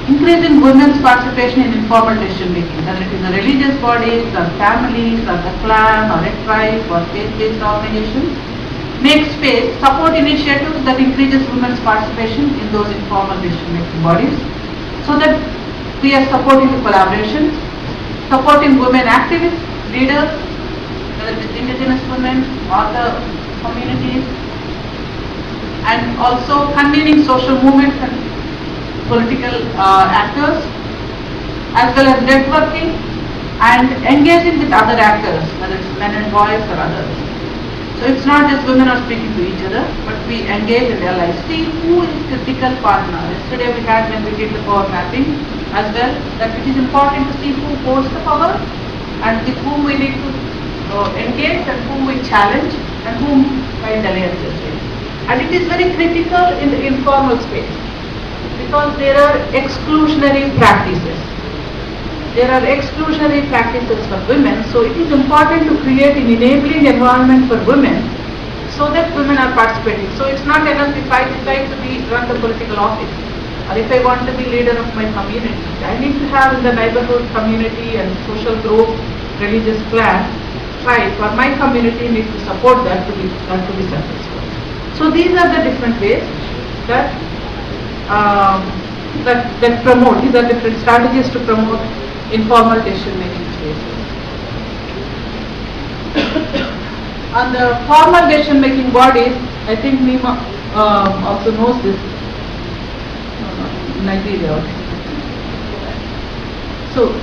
increasing women's participation in informal decision making, whether it is the religious bodies or families or the clan or a tribe or faith-based organizations. Make space, support initiatives that increases women's participation in those informal decision making bodies, so that we are supporting the collaboration, supporting women activists, leaders, whether it is indigenous women or the communities, and also convening social movements and political actors, as well as networking and engaging with other actors, whether it's men and boys or others. So it's not just women are speaking to each other, but we engage and realize, see who is critical partner. Yesterday we had, when we did the power mapping as well, that it is important to see who holds the power and with whom we need to engage and whom we challenge and whom find alliances with. And it is very critical in the informal space because there are exclusionary practices. There are exclusionary practices for women, so it is important to create an enabling environment for women so that women are participating. So it's not enough if I decide to run the political office or if I want to be leader of my community. I need to have in the neighborhood community and social group, religious clan, tribe, or my community needs to support that to be successful. So these are the different ways that promote, these are different strategies to promote informal decision making spaces. On the formal decision making bodies, I think Nima also knows this. Nigeria. So,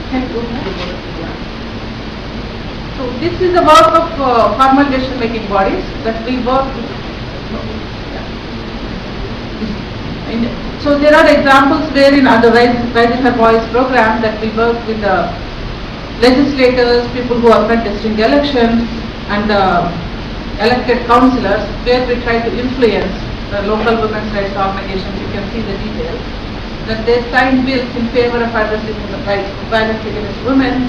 can you go ahead? So this is the work of formal decision making bodies that we work with. So there are examples where in other Rising Her Voice program that we work with the legislators, people who are contesting elections, and elected councillors, where we try to influence the local women's rights organizations. You can see the details. That they sign bills in favor of addressing the rights of violence against women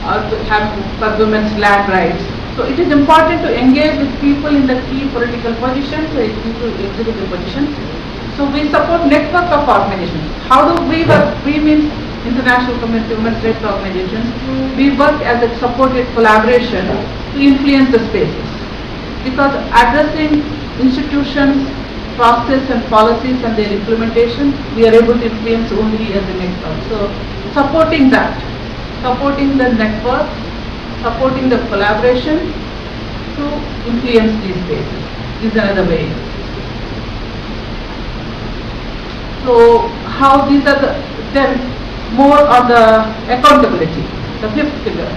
or to have for women's land rights. So it is important to engage with people in the key political positions, executive positions. So we support network of organizations. How do we work? We means International Community Women's Rights Organizations. We work as a supported collaboration to influence the spaces. Because addressing institutions, process and policies and their implementation, we are able to influence only as a network. So supporting that, supporting the network, supporting the collaboration to influence these spaces is another way. So how these are then more on the accountability, the fifth pillar.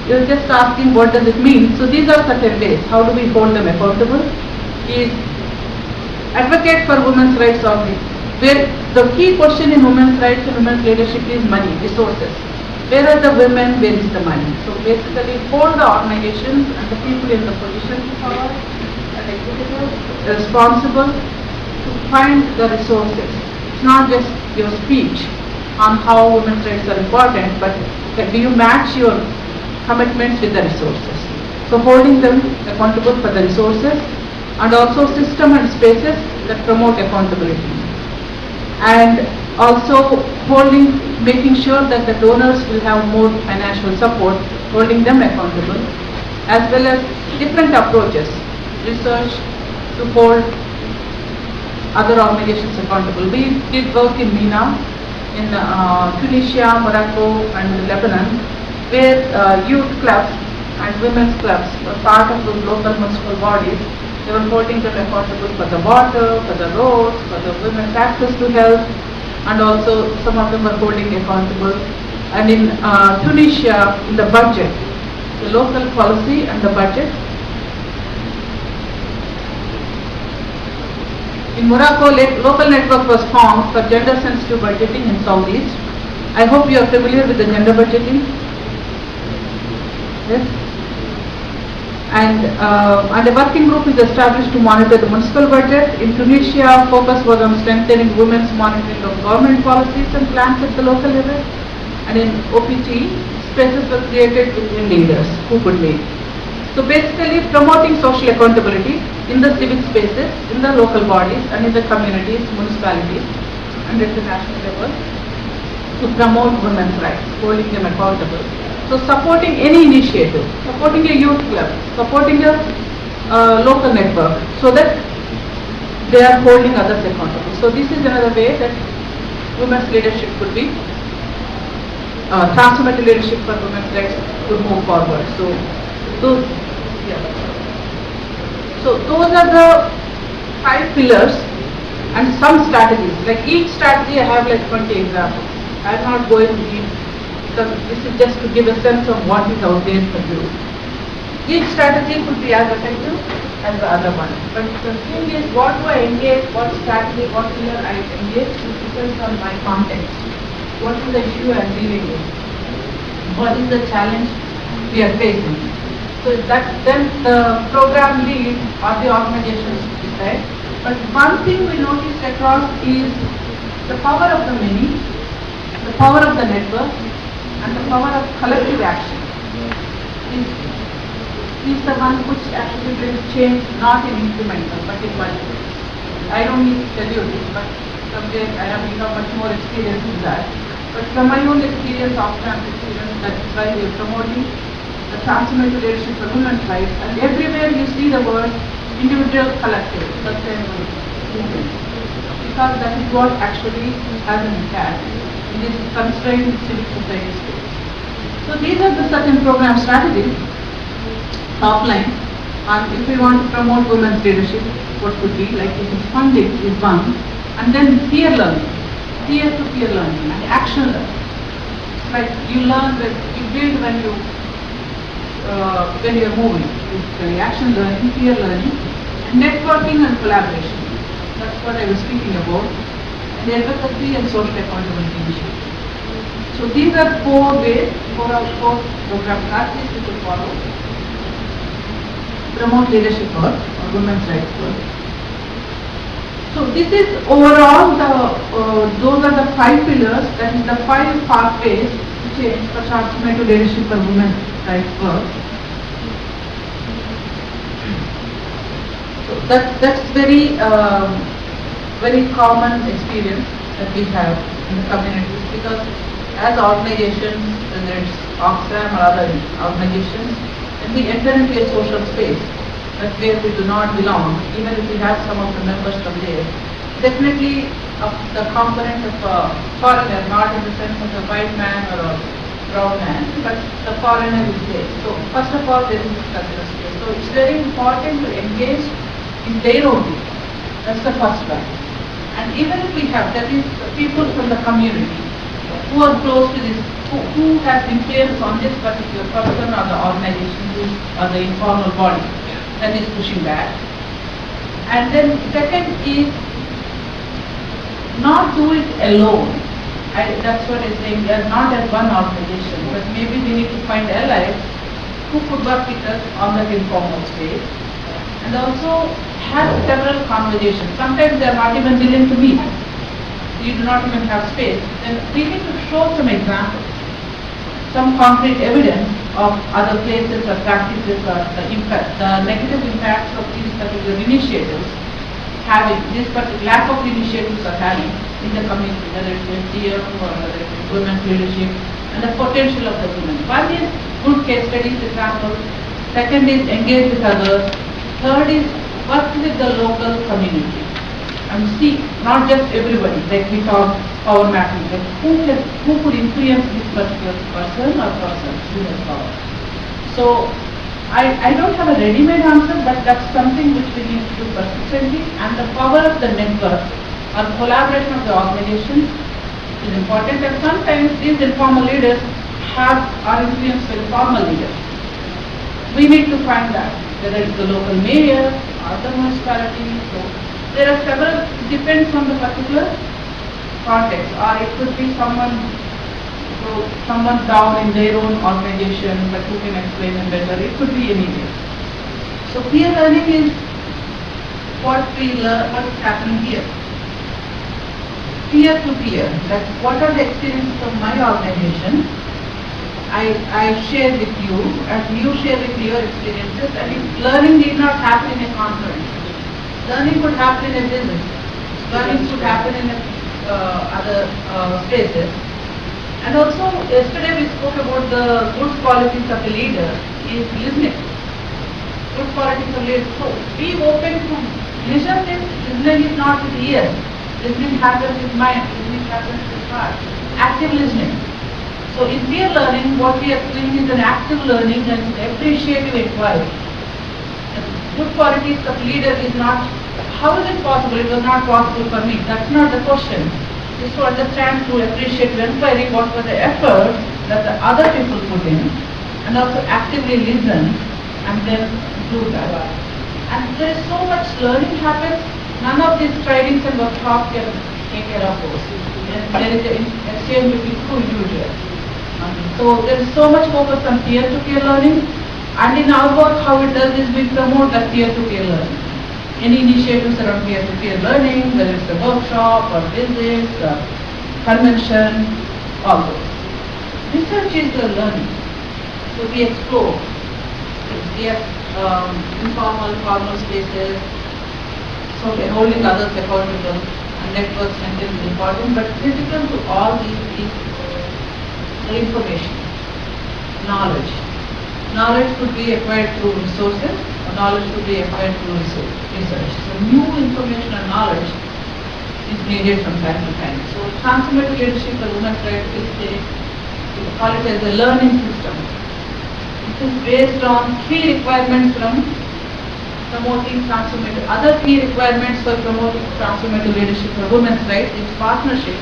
You're just asking what does it mean. So these are certain ways. How do we hold them accountable? Is advocate for women's rights only. Where the key question in women's rights and women's leadership is money, resources. Where are the women, where is the money? So basically hold the organizations and the people in the position of power and executives responsible to find the resources. It's not just your speech on how women's rights are important, but do you match your commitments with the resources? So holding them accountable for the resources and also system and spaces that promote accountability. And also making sure that the donors will have more financial support, holding them accountable, as well as different approaches, research to hold other organizations accountable. We did work in MENA, in Tunisia, Morocco and Lebanon, where youth clubs and women's clubs were part of those local municipal bodies. They were holding them accountable for the water, for the roads, for the women's access to health, and also some of them were holding accountable. And in Tunisia, in the budget, the local policy and the budget. In Morocco, local network was formed for gender-sensitive budgeting in Southeast. I hope you are familiar with the gender budgeting. Yes. And a working group is established to monitor the municipal budget. In Tunisia, focus was on strengthening women's monitoring of government policies and plans at the local level. And in OPT, spaces were created between leaders who could meet. So basically promoting social accountability in the civic spaces, in the local bodies and in the communities, municipalities and at the national level to promote women's rights, holding them accountable. So supporting any initiative, supporting a youth club, supporting a local network so that they are holding others accountable. So this is another way that women's leadership could be, transformative leadership for women's rights could move forward. So those are the 5 pillars and some strategies. Like each strategy I have like 20 examples. I am not going to give because this is just to give a sense of what is out there for you. Each strategy could be as effective as the other one. But the thing is, what do I engage, what strategy, what pillar I engage, it depends on my context. What is the issue I am dealing with? What is the challenge we are facing? So that then the program lead or the organizations decide. But one thing we noticed across is the power of the many, the power of the network, and the power of collective action is the one which actually brings change, not in incremental, but in multiple. I don't need to tell you this, but someday I have become much more experienced in that. But from my own experience, Oxfam experience, that is why we are promoting the transformative leadership for women's rights, and everywhere you see the word individual, collective, sustainable, because that is what actually has an impact in this constrained civic society space. So these are the certain program strategies, top line, and if we want to promote women's leadership, what could be, like it is funding is one, and then peer learning, peer-to-peer learning, and action learning. It's like you learn, you build when you are moving. Basically, action learning, peer learning, and networking and collaboration. That's what I was speaking about. And advocacy and social accountability initiatives. So these are 4 ways, 4 program strategies we could follow. Promote leadership work or women's rights work. So this is overall those are the 5 pillars, that is the 5 pathways to change for transformative leadership for women's rights work. So that's very very common experience that we have in the communities, because as organizations, whether it's Oxfam or other organizations, when we enter into a social space that where we do not belong, even if we have some of the members from there, definitely the component of a foreigner, not in the sense of a white man or a brown man, but the foreigner is there. So first of all, there is this cultural space. So it's very important to engage in their own view. That's the first one. And even if we have, that is people from the community who are close to this, who has influence on this particular person or the organization or the informal body that is pushing back. And then second is not do it alone. That's what I'm saying, we are not as one organization, but maybe we need to find allies who could work with us on that informal space. And also have several conversations. Sometimes they are not even willing to meet. You do not even have space. Then we need to show some examples, some concrete evidence of other places or practices or the impact, the negative impacts of these particular initiatives having, this particular lack of initiatives are having in the community, whether it's SDM or whether it's women's leadership, and the potential of the women. One is good case studies, examples. Second is engage with others. Third is work with the local community and see, not just everybody, like we talk power mapping, like who could influence this particular person or persons who has power. So I don't have a ready-made answer, but that's something which we need to do persistently, and the power of the network or collaboration of the organization is important, and sometimes these informal leaders are influenced by the formal leaders. We need to find that, whether it's the local mayor or the municipality. So there are several, it depends on the particular context, or it could be someone down in their own organization but who can explain it better. It could be anywhere. So peer learning is what we learn, what is happening here. Peer to peer, that what are the experiences of my organization I share with you, and you share with your experiences, and if learning need not happen in a conference. Learning could happen in a business. Learning could happen in other spaces. And also, yesterday we spoke about the good qualities of a leader is listening. Good qualities of leader. So, be open to listen. Listening is not with ears. Listening happens with mind. Listening happens with heart. Active listening. So, in peer learning, what we are doing is an active learning and appreciative inquiry. Good qualities of leader is not, how is it possible? It was not possible for me. That's not the question. Is to understand through appreciative inquiry what were the efforts that the other people put in, and also actively listen and then do that. And there is so much learning happens, none of these trainings and workshops can take care of those. And there is an exchange between two individuals. So there is so much focus on peer-to-peer learning, and in our work how it does is we promote that peer-to-peer learning. Any initiatives around peer-to-peer learning, whether it's a workshop or visit, or convention, all those. Research is the learning. So we explore. We have informal, formal spaces, so we're holding others accountable, and network strengthening is important, but critical to all these is the information, knowledge. Knowledge could be acquired through resources, or knowledge could be acquired through research. So new information and knowledge is needed from time to time. So transformative leadership for women's rights is we call it as a learning system. It is based on key requirements from promoting transformative. Other key requirements for promoting transformative leadership for women's rights is partnership.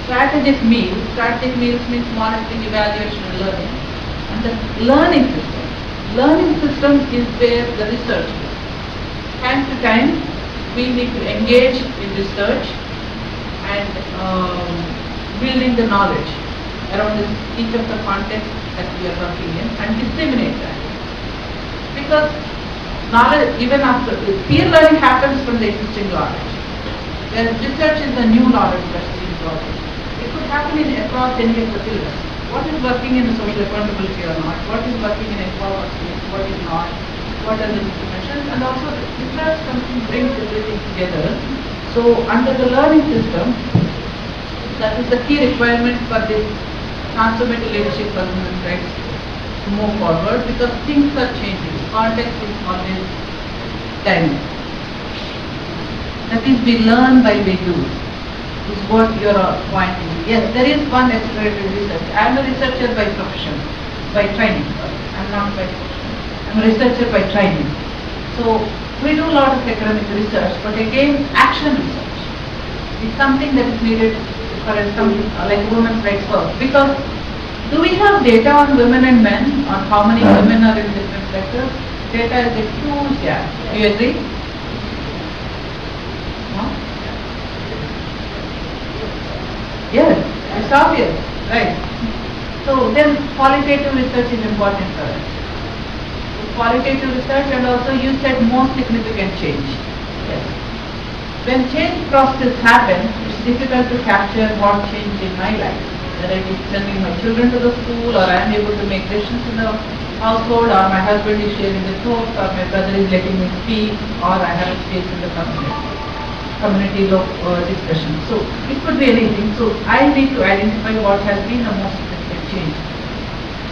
Strategic meals. Strategic meals means monitoring, evaluation, and learning. And the learning system. Learning system is where the research is. Time to time, we need to engage in research and building the knowledge around each of the contexts that we are working in and disseminate that. Because knowledge, even after peer learning happens from the existing knowledge. Where research is the new knowledge that is being brought in. It could happen across any of the pillars. What is working in social accountability or not? What is working in empowerment space? What is not? What are the dimensions? And also the research something brings everything together. So under the learning system, that is the key requirement for this transformative leadership for women's rights to move forward, because things are changing. Context is always dynamic. That is, we learn by we do. Is what you are pointing to. Yes, there is one exploratory research. I am a researcher by profession, by training. I am not by profession. I am a researcher by training. So we do a lot of academic research, but again, action research is something that is needed for something like women's rights work. Because do we have data on women and men, on how many women are in different sectors? Data is a huge gap. Do you agree? No? Yes, it's obvious, right? So then qualitative research is important for us. Qualitative research, and also you said most significant change. Yes. When change process happens, it's difficult to capture what changed in my life. Whether I is sending my children to the school, or I am able to make decisions in the household, or my husband is sharing the thoughts, or my brother is letting me speak, or I have a space in the community discussion. So it could be anything. So I need to identify what has been the most significant change.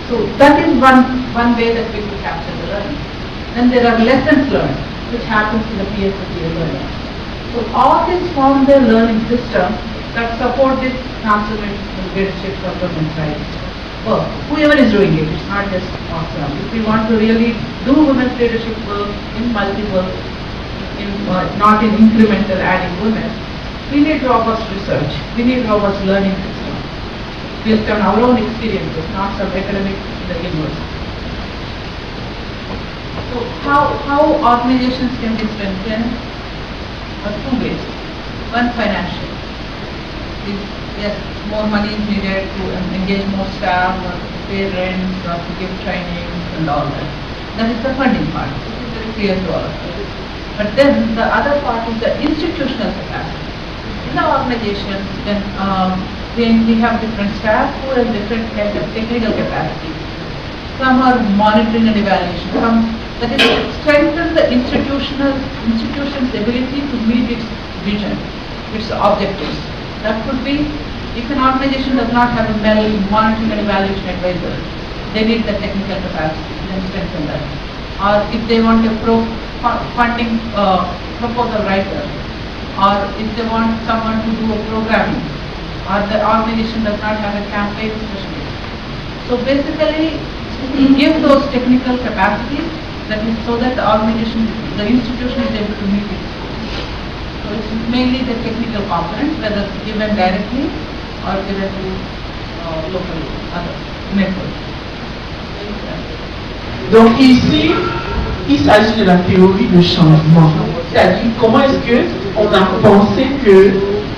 So that is one way that we could capture the learning. Then there are lessons learned, which happens in the peer-to-peer learning. So all this form the learning system that support this transformational leadership for women's rights work. Whoever is doing it, it's not just awesome. If we want to really do women's leadership work in multiple, not in incremental adding women, we need robust research. We need robust learning system based on our own experiences, not some academic in the university. So how organizations can be strengthened? Two ways. One, financial. Yes, more money is needed to engage more staff, or to pay rents, or to give trainings and all that. That is the funding part. It is very clear to all of us. But then the other part is the institutional capacity. In the organization, then then we have different staff who have different kind of technical capacities. Some are monitoring and evaluation. Some, that is, strengthen the institution's ability to meet its vision, its objectives. That could be, if an organization does not have a monitoring and evaluation advisor, they need the technical capacity, then strengthen that. Or if they want a funding proposal writer, or if they want someone to do a programming, or the organization does not have a campaign specialist. So basically, give those technical capacities, that is so that the organization, the institution is able to meet its goals. So it's mainly the technical component, whether given directly or given to local other networks. Donc ici, il s'agit de la théorie de changement. C'est-à-dire comment est-ce qu'on a pensé que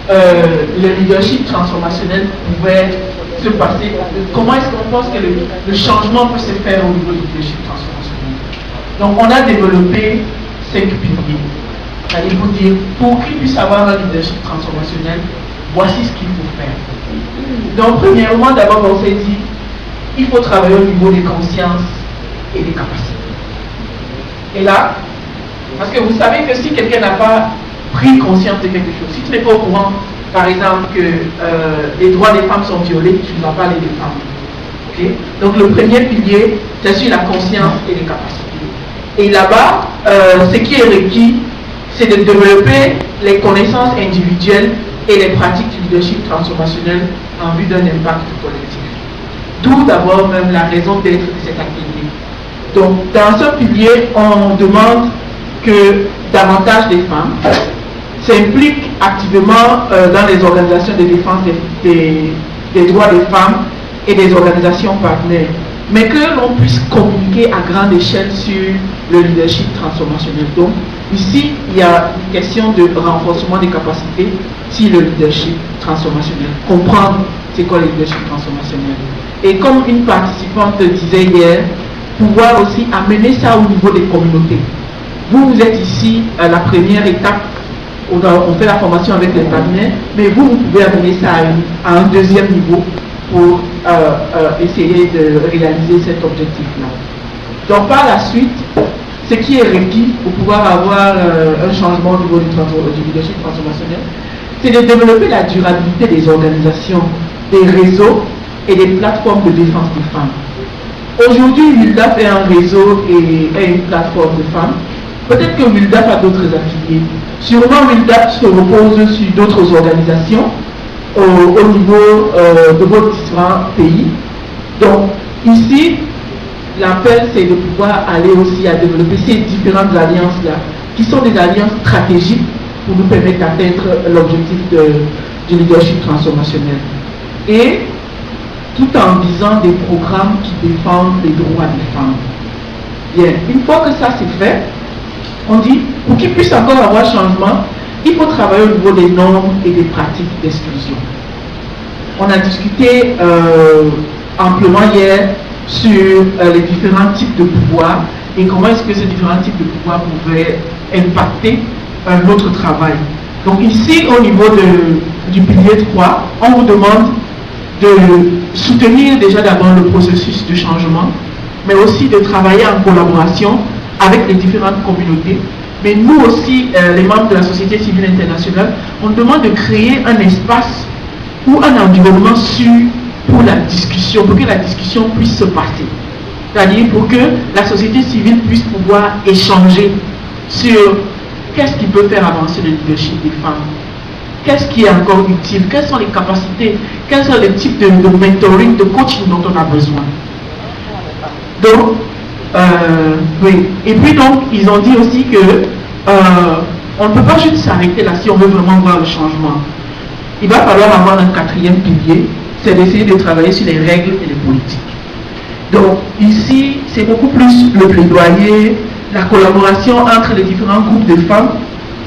le leadership transformationnel pouvait se passer, comment est-ce qu'on pense que le changement peut se faire au niveau du leadership transformationnel. Donc on a développé 5 piliers. C'est-à-dire vous dire, pour qu'il puisse avoir un leadership transformationnel, voici ce qu'il faut faire. Donc premièrement, d'abord on s'est dit, il faut travailler au niveau des consciences et des capacités. Et là, parce que vous savez que si quelqu'un n'a pas pris conscience de quelque chose, si tu n'es pas au courant, par exemple, que les droits des femmes sont violés, tu ne vas pas les défendre. Okay? Donc le premier pilier, c'est sur la conscience et les capacités. Et là-bas, ce qui est requis, c'est de développer les connaissances individuelles et les pratiques du leadership transformationnel en vue d'un impact collectif. D'où d'abord même la raison d'être de cet atelier. Donc dans ce pilier, on demande que davantage des femmes s'impliquent activement dans les organisations de défense des droits des femmes et des organisations partenaires, mais que l'on puisse communiquer à grande échelle sur le leadership transformationnel. Donc ici, il y a une question de renforcement des capacités sur le leadership transformationnel, comprendre c'est quoi le leadership transformationnel. Et comme une participante disait hier, pouvoir aussi amener ça au niveau des communautés. Vous êtes ici à la première étape, on fait la formation avec les partenaires, mais vous pouvez amener ça à un deuxième niveau pour essayer de réaliser cet objectif-là. Donc par la suite, ce qui est requis pour pouvoir avoir un changement au niveau du leadership transformationnel, c'est de développer la durabilité des organisations, des réseaux et des plateformes de défense des femmes. Aujourd'hui, WILDAF est un réseau et est une plateforme de femmes. Peut-être que WILDAF a d'autres affiliés. Sûrement, WILDAF se repose sur d'autres organisations au niveau de vos différents pays. Donc, ici, l'appel, c'est de pouvoir aller aussi à développer ces différentes alliances-là, qui sont des alliances stratégiques pour nous permettre d'atteindre l'objectif du leadership transformationnel. Et tout en visant des programmes qui défendent les droits des femmes. Bien, une fois que ça c'est fait, on dit, pour qu'il puisse encore avoir changement, il faut travailler au niveau des normes et des pratiques d'exclusion. On a discuté amplement hier sur les différents types de pouvoirs et comment est-ce que ces différents types de pouvoirs pouvaient impacter notre travail. Donc ici, au niveau du pilier 3, on vous demande de soutenir déjà d'abord le processus de changement, mais aussi de travailler en collaboration avec les différentes communautés. Mais nous aussi, les membres de la société civile internationale, on demande de créer un espace ou un environnement sûr pour la discussion, pour que la discussion puisse se passer. C'est-à-dire pour que la société civile puisse pouvoir échanger sur qu'est-ce qui peut faire avancer le leadership des femmes. Qu'est-ce qui est encore utile? Quelles sont les capacités? Quels sont les types de mentoring, de coaching dont on a besoin? Donc, oui. Et puis donc, ils ont dit aussi que on ne peut pas juste s'arrêter là si on veut vraiment voir le changement. Il va falloir avoir un quatrième pilier, c'est d'essayer de travailler sur les règles et les politiques. Donc, ici, c'est beaucoup plus le plaidoyer, la collaboration entre les différents groupes de femmes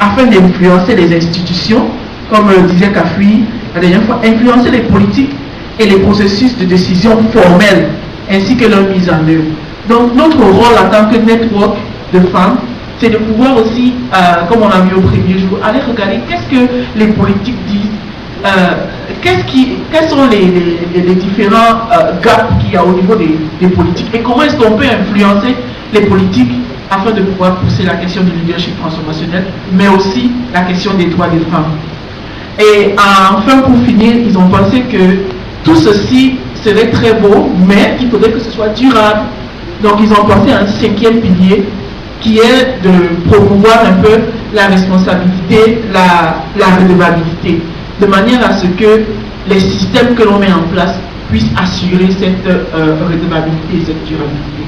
afin d'influencer les institutions, comme disait Kafri la dernière fois, influencer les politiques et les processus de décision formels ainsi que leur mise en œuvre. Donc notre rôle en tant que network de femmes, c'est de pouvoir aussi, comme on l'a vu au premier jour, aller regarder qu'est-ce que les politiques disent, quels sont les différents gaps qu'il y a au niveau des politiques et comment est-ce qu'on peut influencer les politiques afin de pouvoir pousser la question du leadership transformationnel, mais aussi la question des droits des femmes. Et enfin, pour finir, ils ont pensé que tout ceci serait très beau, mais il faudrait que ce soit durable. Donc ils ont pensé à un 5e pilier qui est de promouvoir un peu la responsabilité, la redevabilité, de manière à ce que les systèmes que l'on met en place puissent assurer cette redevabilité et cette durabilité.